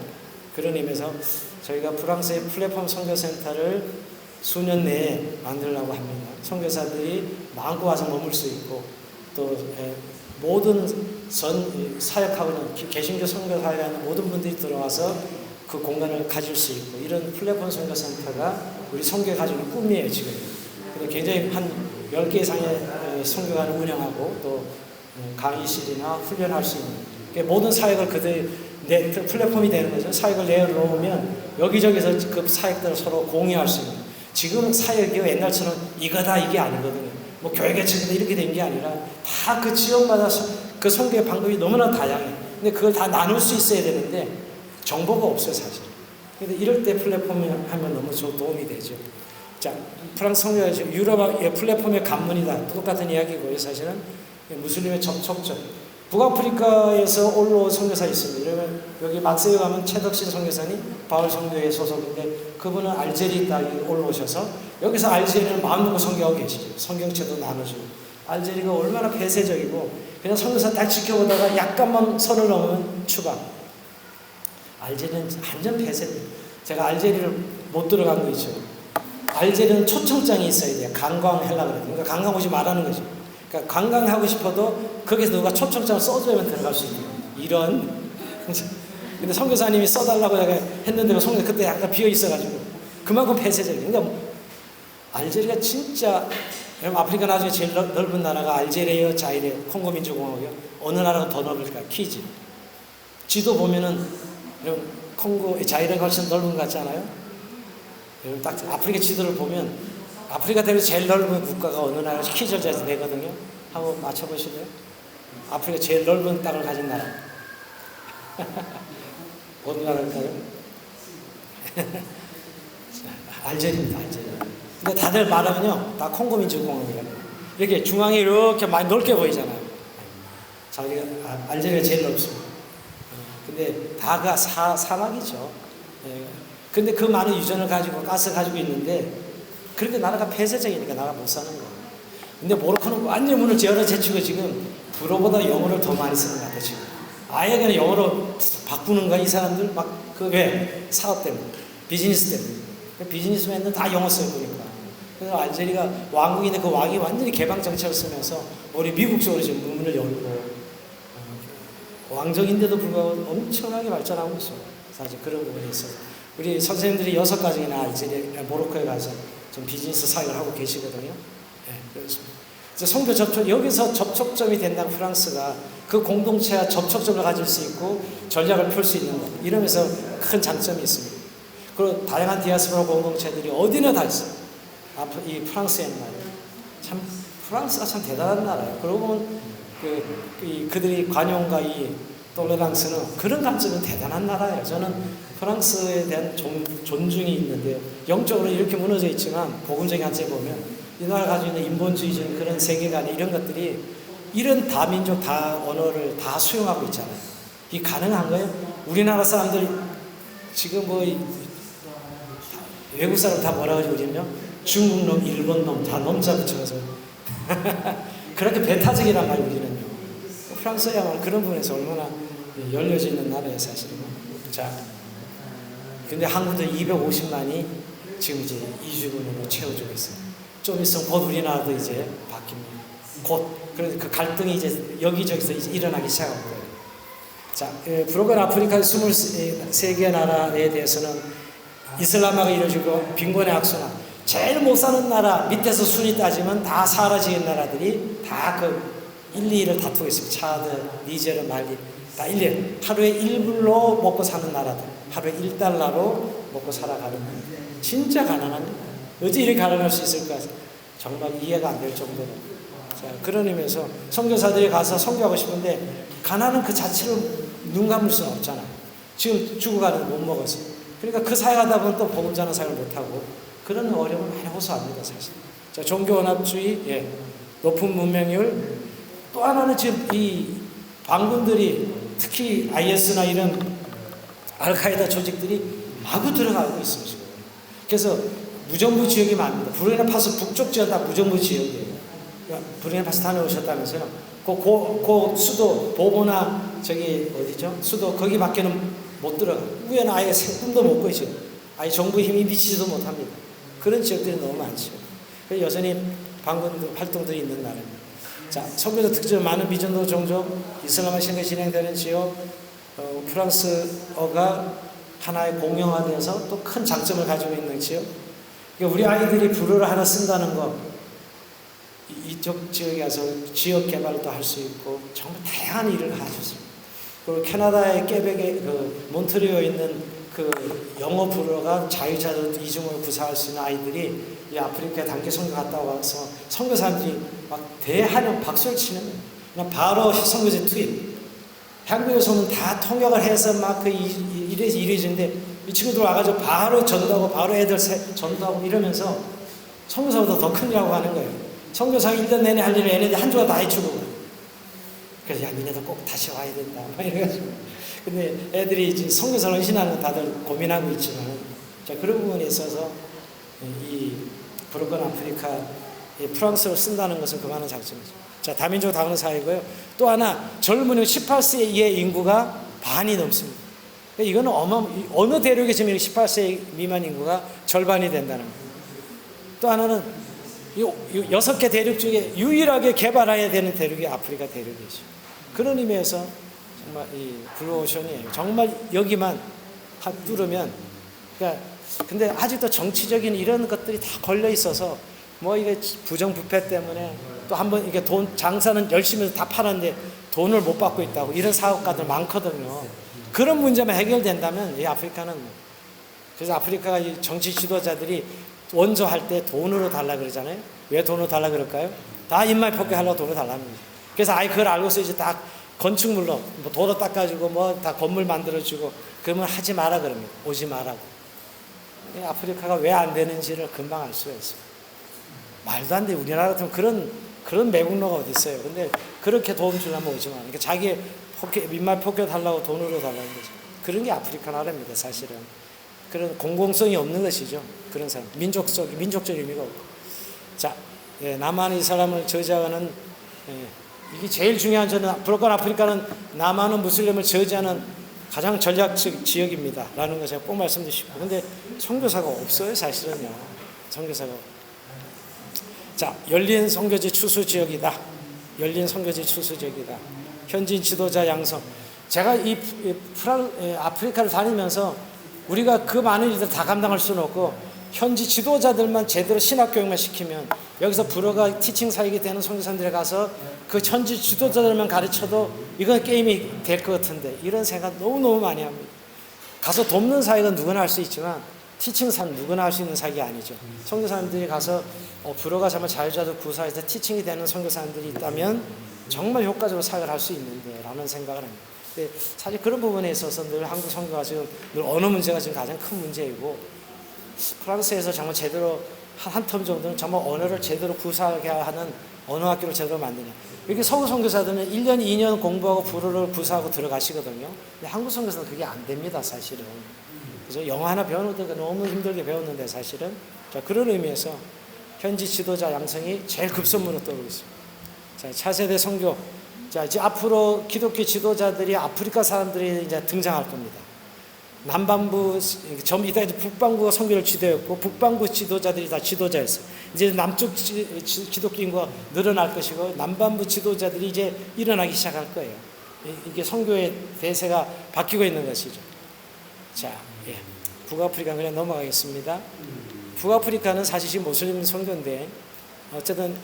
그런 의미에서 저희가 프랑스의 플랫폼 선교센터를 수년 내에 만들려고 합니다. 선교사들이 마음껏 와서 머물 수 있고 또 모든 사역하고 있는 개신교 선교사회라는 모든 분들이 들어와서 그 공간을 가질 수 있고 이런 플랫폼 선교센터가 우리 선교 가족의 꿈이에요 지금. 굉장히 한 10개 이상의 선교관을 운영하고 또 강의실이나 훈련할 수 있는 모든 사역을 그들 플랫폼이 되는 거죠. 사역을 내놓으면 여기저기서 그 사역들을 서로 공유할 수 있는. 지금 사역이 옛날처럼 이거다 이게 아니거든요. 뭐 교회 개척이다 이렇게 된 게 아니라 다 그 지역마다 그 선교의 방법이 너무나 다양해. 근데 그걸 다 나눌 수 있어야 되는데 정보가 없어요 사실. 근데 이럴 때 플랫폼을 하면 너무 도움이 되죠. 자, 프랑스 선교가 유럽의 플랫폼의 관문이다. 똑같은 이야기고요. 사실은 무슬림의 접촉점. 북아프리카에서 올라온 선교사 있습니다. 그러면 여기 막세에 가면 최덕신 선교사님 바울 선교회 소속인데 그분은 알제리 땅에 올라오셔서 여기서 알제리는 마음 놓고 선교하고 계시죠. 성경책도 나눠주고. 알제리가 얼마나 폐쇄적이고 그냥 선교사 딱 지켜보다가 약간만 선을 넘으면 추방. 알제리는 완전 폐쇄입니다. 제가 알제리를 못 들어간 거 있죠. 알제리는 초청장이 있어야 돼요. 관광하려고 그래요. 그러니까 관광 오지 말라는 거죠. 그러니까 관광하고 싶어도 거기서 누가 초청장을 써줘야만 들어갈 수 있는 이런. 근데 선교사님이 써달라고 제가 했는데 선교사 그때 약간 비어 있어가지고 그만큼 폐쇄적이에요. 그러니까 알제리가 진짜, 여러분 아프리카 나중에 제일 넓은 나라가 알제리예요, 자이레요, 콩고 민주공화국이요? 어느 나라가 더 넓을까요? 퀴즈. 지도 보면은 여러분 콩고 자이레가 훨씬 넓은 것 같지 않아요? 여러분 딱 아프리카 지도를 보면 아프리카 대륙 제일 넓은 국가가 어느 나라인지 퀴즈를 제가 내거든요. 한번 맞춰보실래요? 아프리카 제일 넓은 땅을 가진 나라. 어느 나라일까요? 알제리입니다. 알제리. 근데 다들 말하면요, 다 콩고 민주공화국이라고. 이렇게 중앙이 이렇게 많이 넓게 보이잖아요. 자, 우리가 알제리가 제일 넓습니다. 근데 다가 사막이죠. 예. 근데 그 많은 유전을 가지고 가스 가지고 있는데 그렇게 나라가 폐쇄적이니까 나라가 못 사는 거예요. 근데 모로코는 완전 문을 열어 제치고 지금 불어보다 영어를 더 많이 쓰는 것 같아요. 지금 아예 그냥 영어로 바꾸는 거야. 이 사람들 막 그 왜 사업 때문에, 비즈니스 때문에. 비즈니스맨들 다 영어 써요 보니까. 그래서 알제리가 왕국인데 그 왕이 완전히 개방 정책을 쓰면서 우리 미국 쪽으로 지금 문을 열고 왕정인데도 불구하고 엄청나게 발전하고 있어요. 사실 그런 부분이 있어요. 우리 선생님들이 6가정이나 알제리, 모로코에 가서 좀 비즈니스 사역을 하고 계시거든요. 네, 그렇습니다. 선교 접촉, 여기서 접촉점이 된다면 프랑스가 그 공동체와 접촉점을 가질 수 있고 전략을 펼 수 있는 것, 이러면서 큰 장점이 있습니다. 그리고 다양한 디아스포라 공동체들이 어디나 다 있어요. 이 프랑스에는 말이에요. 참 프랑스가 참 대단한 나라예요. 그러고 보면 그들이 관용과 이 톨레랑스는 그런 관점은 대단한 나라예요. 저는 프랑스에 대한 존중이 있는데요. 영적으로 이렇게 무너져 있지만 복음적인 관점에 보면 이 나라가 가지고 있는 인본주의적인 그런 세계관 이런 것들이 이런 다민족 다 언어를 다 수용하고 있잖아요. 이 가능한 거예요? 우리나라 사람들 지금 뭐 외국 사람 다 뭐라 그러지 우리는요? 중국 놈, 일본 놈 다 놈자 붙여서 그렇게 배타적이란 말이에요. 우리는요. 프랑스야말로 그런 부분에서 얼마나 열려져 있는 나라예요, 사실은. 자, 근데 한국도 250만이 지금 이제 이주민으로 채워주고 있어요. 좀 있으면 곧 우리나라도 이제 바뀝니다. 곧. 그래서 그 갈등이 이제 여기저기서 이제 일어나기 시작할 거예요. 자, 브로건 아프리카 23개 나라에 대해서는 이슬람화가 이루어지고 빈곤의 악순환. 제일 못 사는 나라, 밑에서 순위 따지면 다 사라지는 나라들이 다 그 1, 2위를 다투고 있습니다. 차드, 니제르, 말리. 다 1년. 하루에 1불로 먹고 사는 나라들. 하루에 1달러로 먹고 살아가는. 진짜 가난합니다. 어찌 이렇게 가난할 수 있을까? 정말 이해가 안 될 정도로. 자, 그런 의미에서 선교사들이 가서 선교하고 싶은데 가난은 그 자체로 눈 감을 수는 없잖아요. 지금 죽어가는 못 먹어서. 그러니까 그 사역하다 보면 또 복음 전하는 사역을 못하고 그런 어려움을 많이 호소합니다, 사실. 자, 종교원합주의, 예, 높은 문명률. 또 하나는 지금 이 반군들이 특히 IS나 이런 알카에다 조직들이 마구 들어가고 있습니다, 지금. 그래서 무정부 지역이 많습니다. 부르키나파소 북쪽 지역 다 무정부 지역이에요. 부르키나파소 다녀오셨다면서요? 그 수도 보보나 저기 어디죠? 수도 거기밖에는 못 들어가. 위에는 아예 꿈도 못 꾸죠. 아예 정부 힘이 미치지도 못합니다. 그런 지역들이 너무 많죠. 그래서 여전히 반군 활동들이 있는 나라입니다. 자, 선교적 특징은 많은 미전도 종족, 이슬람화 신앙이 진행되는 지역, 프랑스어가 하나의 공용화되어서 또 큰 장점을 가지고 있는 지역. 그러니까 우리 아이들이 불어를 하나 쓴다는 거, 이쪽 지역에 가서 지역 개발도 할 수 있고 정말 다양한 일을 가졌습니다. 그리고 캐나다의 깨백에 몬트리올에 있는 그 영어 불어가 자유자도 이중을 구사할 수 있는 아이들이 이 아프리카 단기 선교 갔다 와서 선교사들이 막 대환영 박수를 치는 거예요. 그냥 바로 선교제 투입. 한국에서는 다 통역을 해서 막 그 이래지는데 이 친구들 와가지고 바로 전도하고 바로 애들 전도하고 이러면서 선교사보다 더 큰 일하고 하는 거예요. 선교사가 1년 내내 할 일을 얘네들 한 주가 다 해주고. 그래서 야, 니네들 꼭 다시 와야 된다. 막 이래가지고. 근데 애들이 이제 선교사를 헌신하는 건 다들 고민하고 있지만, 자, 그런 부분에 있어서 이 브로건 아프리카 프랑스어를 쓴다는 것은 그만한 장점이죠. 자, 다민족 다문화 사회고요. 또 하나, 젊은 18세 이의 인구가 반이 넘습니다. 이거는 어느 대륙에 지금 18세 미만 인구가 절반이 된다는 거예요. 또 하나는 이 6개 대륙 중에 유일하게 개발해야 되는 대륙이 아프리카 대륙이죠. 그런 의미에서 정말 이 블루오션이에요. 정말 여기만 뚫으면, 그러니까 근데 아직도 정치적인 이런 것들이 다 걸려 있어서 뭐 이게 부정부패 때문에 또 한번 이게 돈 장사는 열심히 다 팔았는데 돈을 못 받고 있다고 이런 사업가들 많거든요. 그런 문제만 해결된다면 이 아프리카는, 그래서 아프리카 이 정치 지도자들이 원조할 때 돈으로 달라 그러잖아요. 왜 돈으로 달라 그럴까요? 다 인말 폭격하려고 돈을 달라는 거죠. 그래서 아예 그걸 알고서 이제 딱 건축물로 뭐 도로 닦아주고 뭐 다 건물 만들어주고 그러면 하지 마라 그럽니다. 오지 말라고. 아프리카가 왜 안 되는지를 금방 알 수가 있어요. 말도 안 돼. 우리나라 같으면 그런 매국노가 어디 있어요. 근데 그렇게 도움 주려면 오지 마. 그러니까 자기 민말 폭격하려고 돈으로 달라는 거죠. 그런 게 아프리카 나라입니다, 사실은. 그런 공공성이 없는 것이죠. 그런 사람. 민족적 의미가 없고. 자, 남한의 사람을 저지하는, 이게 제일 중요한, 저는 브로큰 아프리카는 남한은 무슬림을 저지하는 가장 전략적 지역입니다. 라는 거 제가 꼭 말씀드리고 싶고. 근데 선교사가 없어요, 사실은요. 선교사가. 자, 열린 선교지 추수 지역이다. 열린 선교지 추수 지역이다. 현지인 지도자 양성. 제가 이 아프리카를 다니면서 우리가 그 많은 일들 다 감당할 수는 없고 현지 지도자들만 제대로 신학교육만 시키면 여기서 불어가 티칭 사역이 되는 선교사들에 가서 그 현지 지도자들만 가르쳐도 이건 게임이 될 것 같은데 이런 생각 너무너무 많이 합니다. 가서 돕는 사역은 누구나 할 수 있지만 티칭 사역은 누구나 할 수 있는 사역이 아니죠. 선교사님들이 가서 불어가 정말 자유자도 구사해서 티칭이 되는 선교사님들이 있다면 정말 효과적으로 사역을 할 수 있는데 라는 생각을 합니다. 근데 사실 그런 부분에 있어서 늘 한국 선교가 지금 늘 언어 문제가 지금 가장 큰 문제이고 프랑스에서 정말 제대로 한 텀 정도는 정말 언어를 제대로 구사하게 하는 언어 학교를 제대로 만드냐. 이렇게 서구 선교사들은 1년, 2년 공부하고 불어를 구사하고 들어가시거든요. 근데 한국 선교사는 그게 안 됩니다, 사실은. 그래서 영어 하나 배우는데 너무 힘들게 배웠는데 사실은. 자, 그런 의미에서 현지 지도자 양성이 제일 급선무로 떠오르고 있습니다. 자, 차세대 선교. 자, 이제 앞으로 기독교 지도자들이 아프리카 사람들이 이제 등장할 겁니다. 남반부, 이따 이제 북반구가 선교를 지도했고, 북반구 지도자들이 다 지도자였어요. 이제 남쪽 기독교 인구가 늘어날 것이고, 남반부 지도자들이 이제 일어나기 시작할 거예요. 이게 선교의 대세가 바뀌고 있는 것이죠. 자, 북아프리카 그냥 넘어가겠습니다. 북아프리카는 사실 지금 모슬림 선교인데, 어쨌든,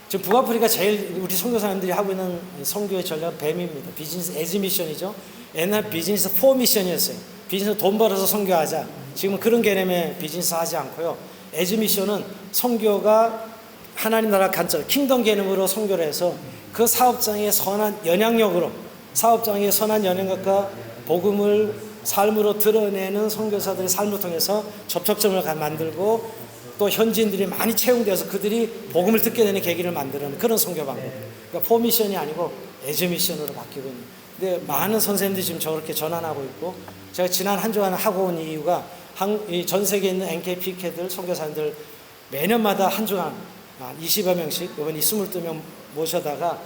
지금 북아프리카 제일 우리 선교사님들이 하고 있는 선교의 전략은 뱀입니다. 비즈니스 에즈 미션이죠. 옛날 비즈니스 4 미션이었어요. 비즈니스 돈 벌어서 선교하자. 지금은 그런 개념의 비즈니스 하지 않고요. 에즈 미션은 선교가 하나님 나라 관점, 킹덤 개념으로 선교를 해서 그 사업장의 선한 영향력으로 사업장의 선한 영향력과 복음을 삶으로 드러내는 선교사들의 삶을 통해서 접촉점을 만들고 또 현지인들이 많이 채용되어서 그들이 복음을 듣게 되는 계기를 만드는 그런 선교 방법. 그러니까 4 미션이 아니고 에즈 미션으로 바뀌고 있는. 근데 많은 선생님들이 지금 저렇게 전환하고 있고 제가 지난 한 주간 하고 온 이유가 전 세계에 있는 NKPK들 선교사님들 매년마다 한 주간 20여 명씩 이번 22명 모셔다가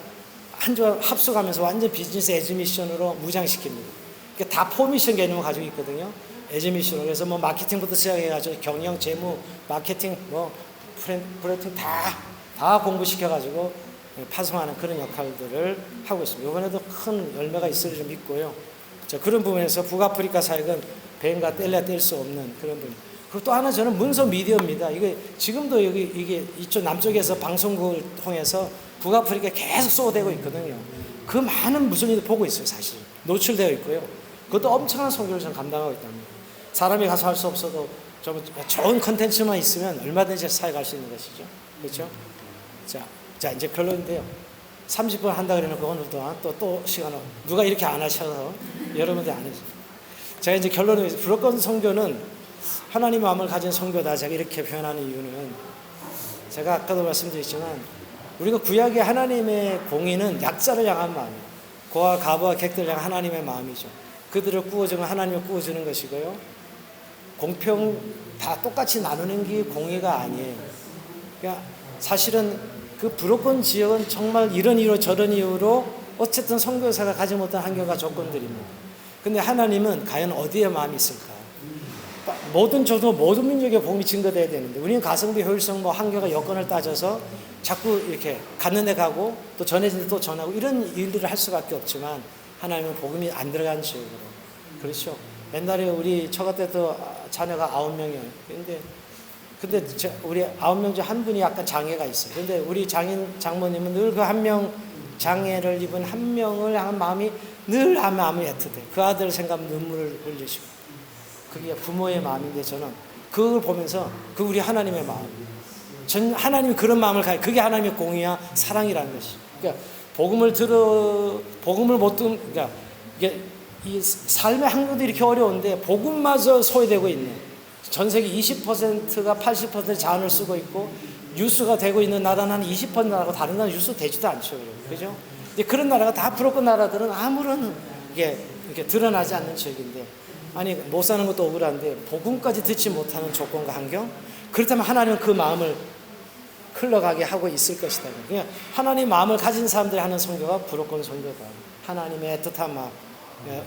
한 주간 합숙하면서 완전 비즈니스 에즈 미션으로 무장시킵니다. 그러니까 다 4 미션 개념을 가지고 있거든요. 에즈 미션으로. 그래서 뭐 마케팅부터 시작해가지고 경영, 재무, 마케팅, 뭐 브랜딩 다 공부시켜가지고 파송하는 그런 역할들을 하고 있습니다. 이번에도 큰 열매가 있을 줄 믿고요. 자, 그런 부분에서 북아프리카 사역은 뱀과 뗄 수 없는 그런 부분. 그리고 또 하나 저는 문서 미디어입니다. 이게 지금도 이게 이쪽 남쪽에서 방송국을 통해서 북아프리카에 계속 쏘되고 있거든요. 그 많은 무슬림들 보고 있어요, 사실. 노출되어 있고요. 그것도 엄청난 선교를 저는 감당하고 있답니다. 사람이 가서 할 수 없어도 좀 좋은 컨텐츠만 있으면 얼마든지 사역할 수 있는 것이죠. 그렇죠? 자, 이제 결론인데요. 30분 한다 그래놓고 오늘 동안 또 시간을 누가 이렇게 안 하셔서 여러분들 안 해주세요. 제가 이제 결론을 브로큰 선교는 하나님의 마음을 가진 선교다. 제가 이렇게 표현하는 이유는 제가 아까도 말씀드렸지만 우리가 구약의 하나님의 공의는 약자를 향한 마음이에요. 고아, 가부와 객들을 향한 하나님의 마음이죠. 그들을 구워주는 하나님을 구워주는 것이고요. 공평 다 똑같이 나누는 게 공의가 아니에요. 그러니까 사실은 그 브로큰 지역은 정말 이런 이유로 저런 이유로 어쨌든 선교사가 가지 못한 환경과 조건들입니다. 근데 하나님은 과연 어디에 마음이 있을까? 모든 민족의 복음이 증거돼야 되는데 우리는 가성비, 효율성, 한계가 여건을 따져서 자꾸 이렇게 갔는 데 가고 또 전해진 데 또 전하고 이런 일들을 할 수밖에 없지만 하나님은 복음이 안 들어간 지역으로. 그렇죠. 옛날에 우리 처가 때도 자녀가 9명이에요. 근데 우리 9명 중 한 분이 약간 장애가 있어요. 근데 우리 장모님은 늘 그 한 명 장애를 입은 한 명을 향한 마음이 늘 마음이 애틋해. 그 아들 생각하면 눈물을 흘리시고. 그게 부모의 마음인데 저는 그걸 보면서 그 우리 하나님의 마음. 하나님이 그런 마음을 가요. 그게 하나님의 공의와 사랑이라는 것이. 그러니까 복음을 못 듣는, 그러니까 이게 이 삶의 항로도 이렇게 어려운데 복음마저 소외되고 있는. 전 세계 20%가 80% 자원을 쓰고 있고 유수가 되고 있는 나라는 한 20% 나라고 다른 나라 유수 되지도 않죠. 그죠? 근데 그런 나라가 다 부럽고 나라들은 아무런 이게 드러나지 않는 지역인데 아니 못 사는 것도 억울한데 복음까지 듣지 못하는 조건과 환경 그렇다면 하나님은 그 마음을 흘러가게 하고 있을 것이다. 그러니까 하나님 마음을 가진 사람들이 하는 선교가 부록건 선교다. 하나님의 애틋한 마음,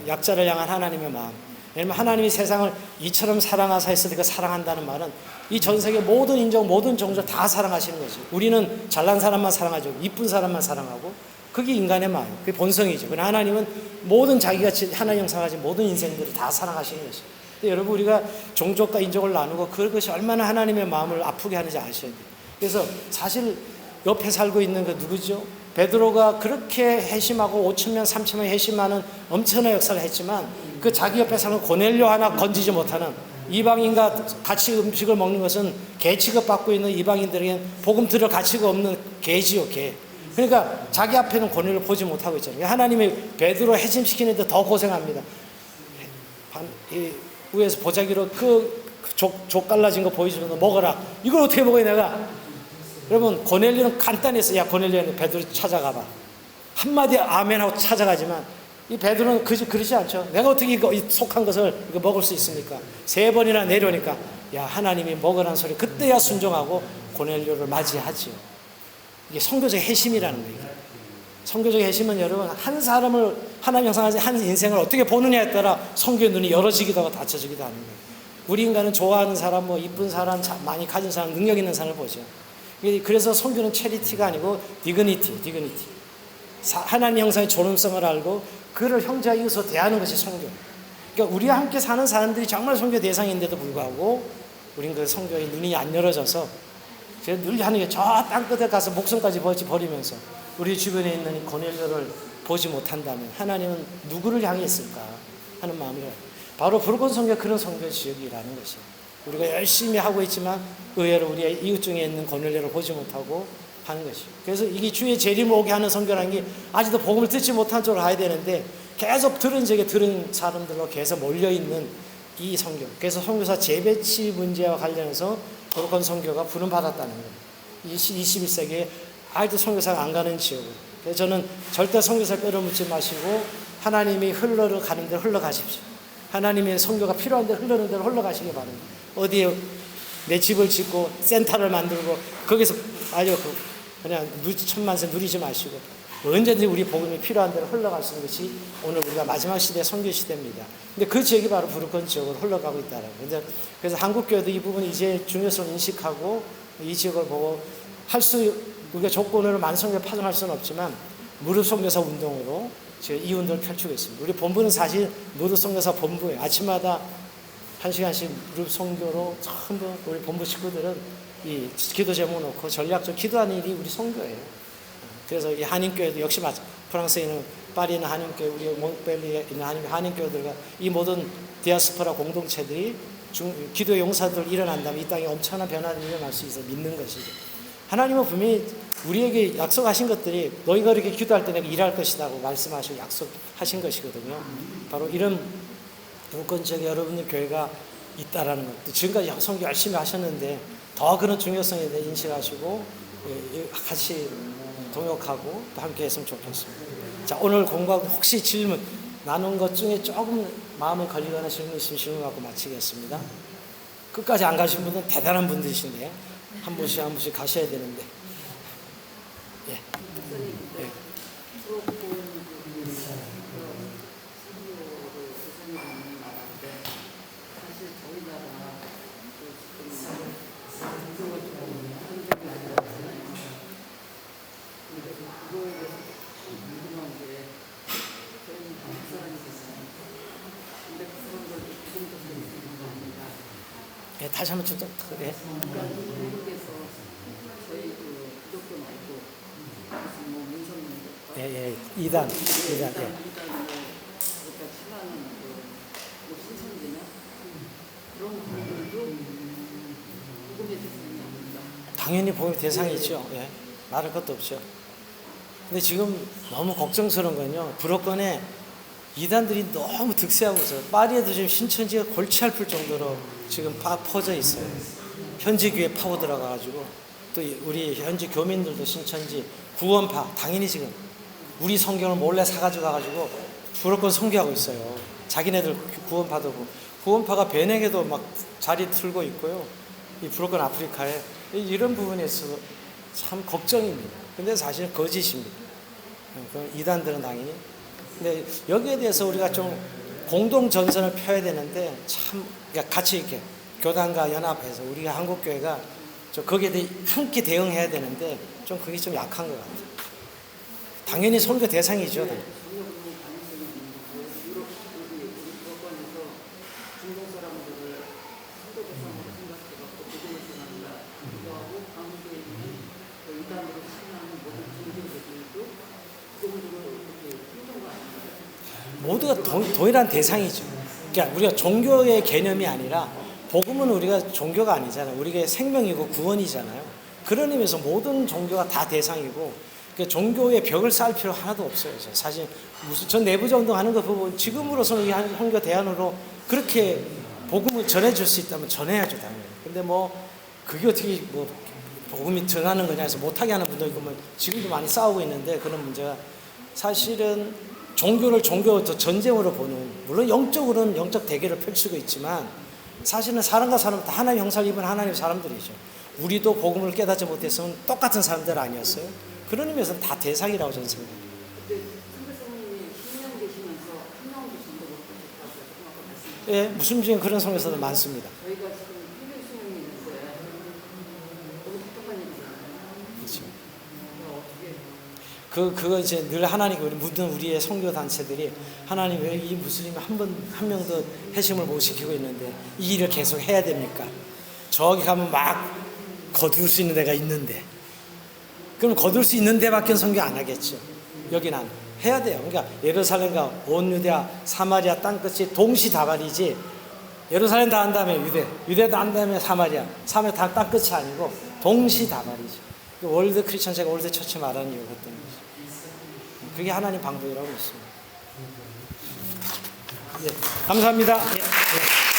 약자를 향한 하나님의 마음. 왜냐하면 하나님이 세상을 이처럼 사랑하사 했으니까 사랑한다는 말은 이 전 세계 모든 인종, 모든 종족 다 사랑하시는 거지. 우리는 잘난 사람만 사랑하죠. 이쁜 사람만 사랑하고 그게 인간의 마음, 그게 본성이죠. 그러나 하나님은 모든 자기같이 하나님 형상 가진 모든 인생들을 다 사랑하시는 것이죠. 근데 여러분 우리가 종족과 인종을 나누고 그것이 얼마나 하나님의 마음을 아프게 하는지 아셔야 돼요. 그래서 사실 옆에 살고 있는 그 누구죠? 베드로가 그렇게 회심하고 5,000명, 3,000명 회심하는 엄청난 역사를 했지만 그 자기 옆에 사는 고넬료 하나 건지지 못하는 이방인과 같이 음식을 먹는 것은 개 취급받고 있는 이방인들에게는 복음 들을 가치가 없는 개지요, 개. 그러니까 자기 앞에는 고넬료 보지 못하고 있잖아요. 하나님이 베드로 해심시키는데 더 고생합니다. 위에서 보자기로 족 갈라진 거 보여주면서 먹어라. 이걸 어떻게 먹어요, 내가? 여러분, 고넬료는 간단했어요. 야, 고넬료는 베드로 찾아가봐. 한마디 아멘하고 찾아가지만 이 베드로는 그러지 않죠. 내가 어떻게 이거 속한 것을 이거 먹을 수 있습니까? 3번이나 내려오니까 야, 하나님이 먹으라는 소리. 그때야 순종하고 고넬료를 맞이하지요. 이게 선교적 해심이라는 거예요. 선교적 해심은 여러분 한 사람을 하나님 형상하신 한 인생을 어떻게 보느냐에 따라 선교의 눈이 열어지기도 하고 닫혀지기도 하는 거예요. 우리 인간은 좋아하는 사람, 이쁜 사람, 많이 가진 사람, 능력 있는 사람을 보죠. 그래서 선교는 체리티가 아니고 디그니티. 하나님 형상의 존엄성을 알고 그를 형제와 이웃으로 대하는 것이 선교. 그러니까 우리와 함께 사는 사람들이 정말 선교 대상인데도 불구하고 우린 그 선교의 눈이 안 열어져서 제가 늘 하는 게 저 땅끝에 가서 목숨까지 버리면서 우리 주변에 있는 고넬료를 보지 못한다면 하나님은 누구를 향해 있을까 하는 마음이 바로 부르건 선교가 그런 선교 지역이라는 것이에요. 우리가 열심히 하고 있지만 의외로 우리의 이웃 중에 있는 고넬료를 보지 못하고 하는 것이죠. 그래서 이게 주의 재림을 오게 하는 선교라는 게 아직도 복음을 듣지 못한 쪽으로 가야 되는데 계속 들은 사람들로 계속 몰려있는 이 선교. 그래서 선교사 재배치 문제와 관련해서 부르건 선교가 부름받았다는 거예요. 21세기에 아직도 선교사가 안 가는 지역으로. 그래서 저는 절대 선교사를 뼈를 묻지 마시고 하나님이 흘러가는 대로 흘러가십시오. 하나님의 선교가 필요한 대로 흐르는 대로 흘러가시기 바랍니다. 어디에 내 집을 짓고 센터를 만들고 거기서 아주 그냥 천만세 누리지 마시고 언제든지 우리 복음이 필요한 대로 흘러갈 수 있는 것이 오늘 우리가 마지막 시대 선교 시대입니다. 근데 그 지역이 바로 부르건 지역으로 흘러가고 있다는 거예요. 그래서 한국교회도 이 부분이 이제 중요성을 인식하고 이 지역을 보고 우리가 조건으로 만성교회 파송할 수는 없지만 무릎 선교사 운동으로 지금 이 운동을 펼치고 있습니다. 우리 본부는 사실 무릎 선교사 본부예요. 아침마다 1시간씩 무릎 선교로 전부 우리 본부 식구들은 이 기도 제목 놓고 전략적으로 기도하는 일이 우리 선교예요. 그래서 이 한인교회도 역시 프랑스에 있는 파리에 있는 한인교회, 우리 몽펠리에 있는 한인교회들과 이 모든 디아스포라 공동체들이 기도 용사들 일어난다면 이 땅에 엄청난 변화가 일어날 수 있어 믿는 것이죠. 하나님은 분명히 우리에게 약속하신 것들이 너희가 이렇게 기도할 때 내가 일할 것이라고 말씀하시고 약속하신 것이거든요. 바로 이런 부르건 지역에 여러분의 교회가 있다라는 것. 지금까지 선교 열심히 하셨는데 더 그런 중요성에 대해 인식하시고 같이 동역하고 또 함께 했으면 좋겠습니다. 자, 오늘 공부하고 혹시 질문 나눈 것 중에 조금 마음에 걸리거나 질문 있으면 질문 갖고 마치겠습니다. 끝까지 안 가신 분은 대단한 분들이신데 한 분씩 가셔야 되는데. 예. 예. 사실 저희나라 궁금한 게 저희는 한국 사람이잖아요. 근데 그런 걸 부정적으로 쓰는 거 아닌가. 예, 다시 한번 좀 더. 예. 그러니까 미국에서 저희 그 기독교 말고 무슨 뭐 민선민족 예, 예. 이단. 예. 그러니까 신하는 뭐 신선지나 그런 분들도 복음의 대상이 아닌가. 당연히 복음의 대상이죠. 예. 말할 것도 없죠. 근데 지금 너무 걱정스러운 건요. 불어권에 이단들이 너무 득세하고 있어요. 파리에도 지금 신천지가 골치 아플 정도로 지금 퍼져 있어요. 현지 교회 파고 들어가가지고 또 우리 현지 교민들도 신천지 구원파 당연히 지금 우리 성경을 몰래 사가지고 가가지고 불어권 선교하고 있어요. 자기네들 구원파도 구원파가 베넥에도 막 자리 틀고 있고요. 이 불어권 아프리카에 이런 부분에서 참 걱정입니다. 근데 사실 거짓입니다. 이단들은 당연히. 근데 여기에 대해서 우리가 좀 공동 전선을 펴야 되는데 참 그러니까 같이 이렇게 교단과 연합해서 우리가 한국교회가 좀 거기에 대해 함께 대응해야 되는데 좀 그게 좀 약한 것 같아요. 당연히 선교 대상이죠. 모두가 동일한 대상이죠. 그러니까 우리가 종교의 개념이 아니라 복음은 우리가 종교가 아니잖아요. 우리가 생명이고 구원이잖아요. 그런 의미에서 모든 종교가 다 대상이고 그러니까 종교의 벽을 쌓을 필요 하나도 없어요. 사실 무슨 전 내부자 운동하는 거 보고 지금으로서는 이 선교 대안으로 그렇게 복음을 전해줄 수 있다면 전해야죠 당연히. 근데 뭐 그게 어떻게 뭐 복음이 전하는 거냐 해서 못하게 하는 분도 있고 뭐 지금도 많이 싸우고 있는데 그런 문제가 사실은 종교를 종교부터 전쟁으로 보는 물론 영적으로는 영적 대결을 펼치고 있지만 사실은 사람과 사람 다 하나님 형상을 입은 하나님의 사람들이죠. 우리도 복음을 깨닫지 못했으면 똑같은 사람들 아니었어요? 그런 의미에서는 다 대상이라고 저는 생각합니다. 근데 선교사님이 10년 계시면서 한 명도 전도 못 하셨다고 아까 말씀하셨죠? 예, 무슬림 중에 그런 선교사들 많습니다. 저희가 지금 800수명이 있는데 너무 답답한 일이잖아요. 그렇죠. 어떻게 그거 이제 늘 하나님께 묻는 우리의 선교 단체들이 하나님 왜 이 무슬림 한 명도 회심을 못 시키고 있는데 이 일을 계속 해야 됩니까? 저기 가면 막 거둘 수 있는 데가 있는데 그럼 거둘 수 있는 데밖에 선교 안 하겠죠. 여기는 해야 돼요. 그러니까 예루살렘과 온 유대아 사마리아 땅끝이 동시다발이지 예루살렘 다 한 다음에 유대 다 한 다음에 사마리아 다 땅끝이 아니고 동시다발이죠. 월드 크리스천 제가 월드 처치 말하는 이유가 어떤 거죠. 그게 하나님 방법이라고 믿습니다. 예, 감사합니다. 예, 예.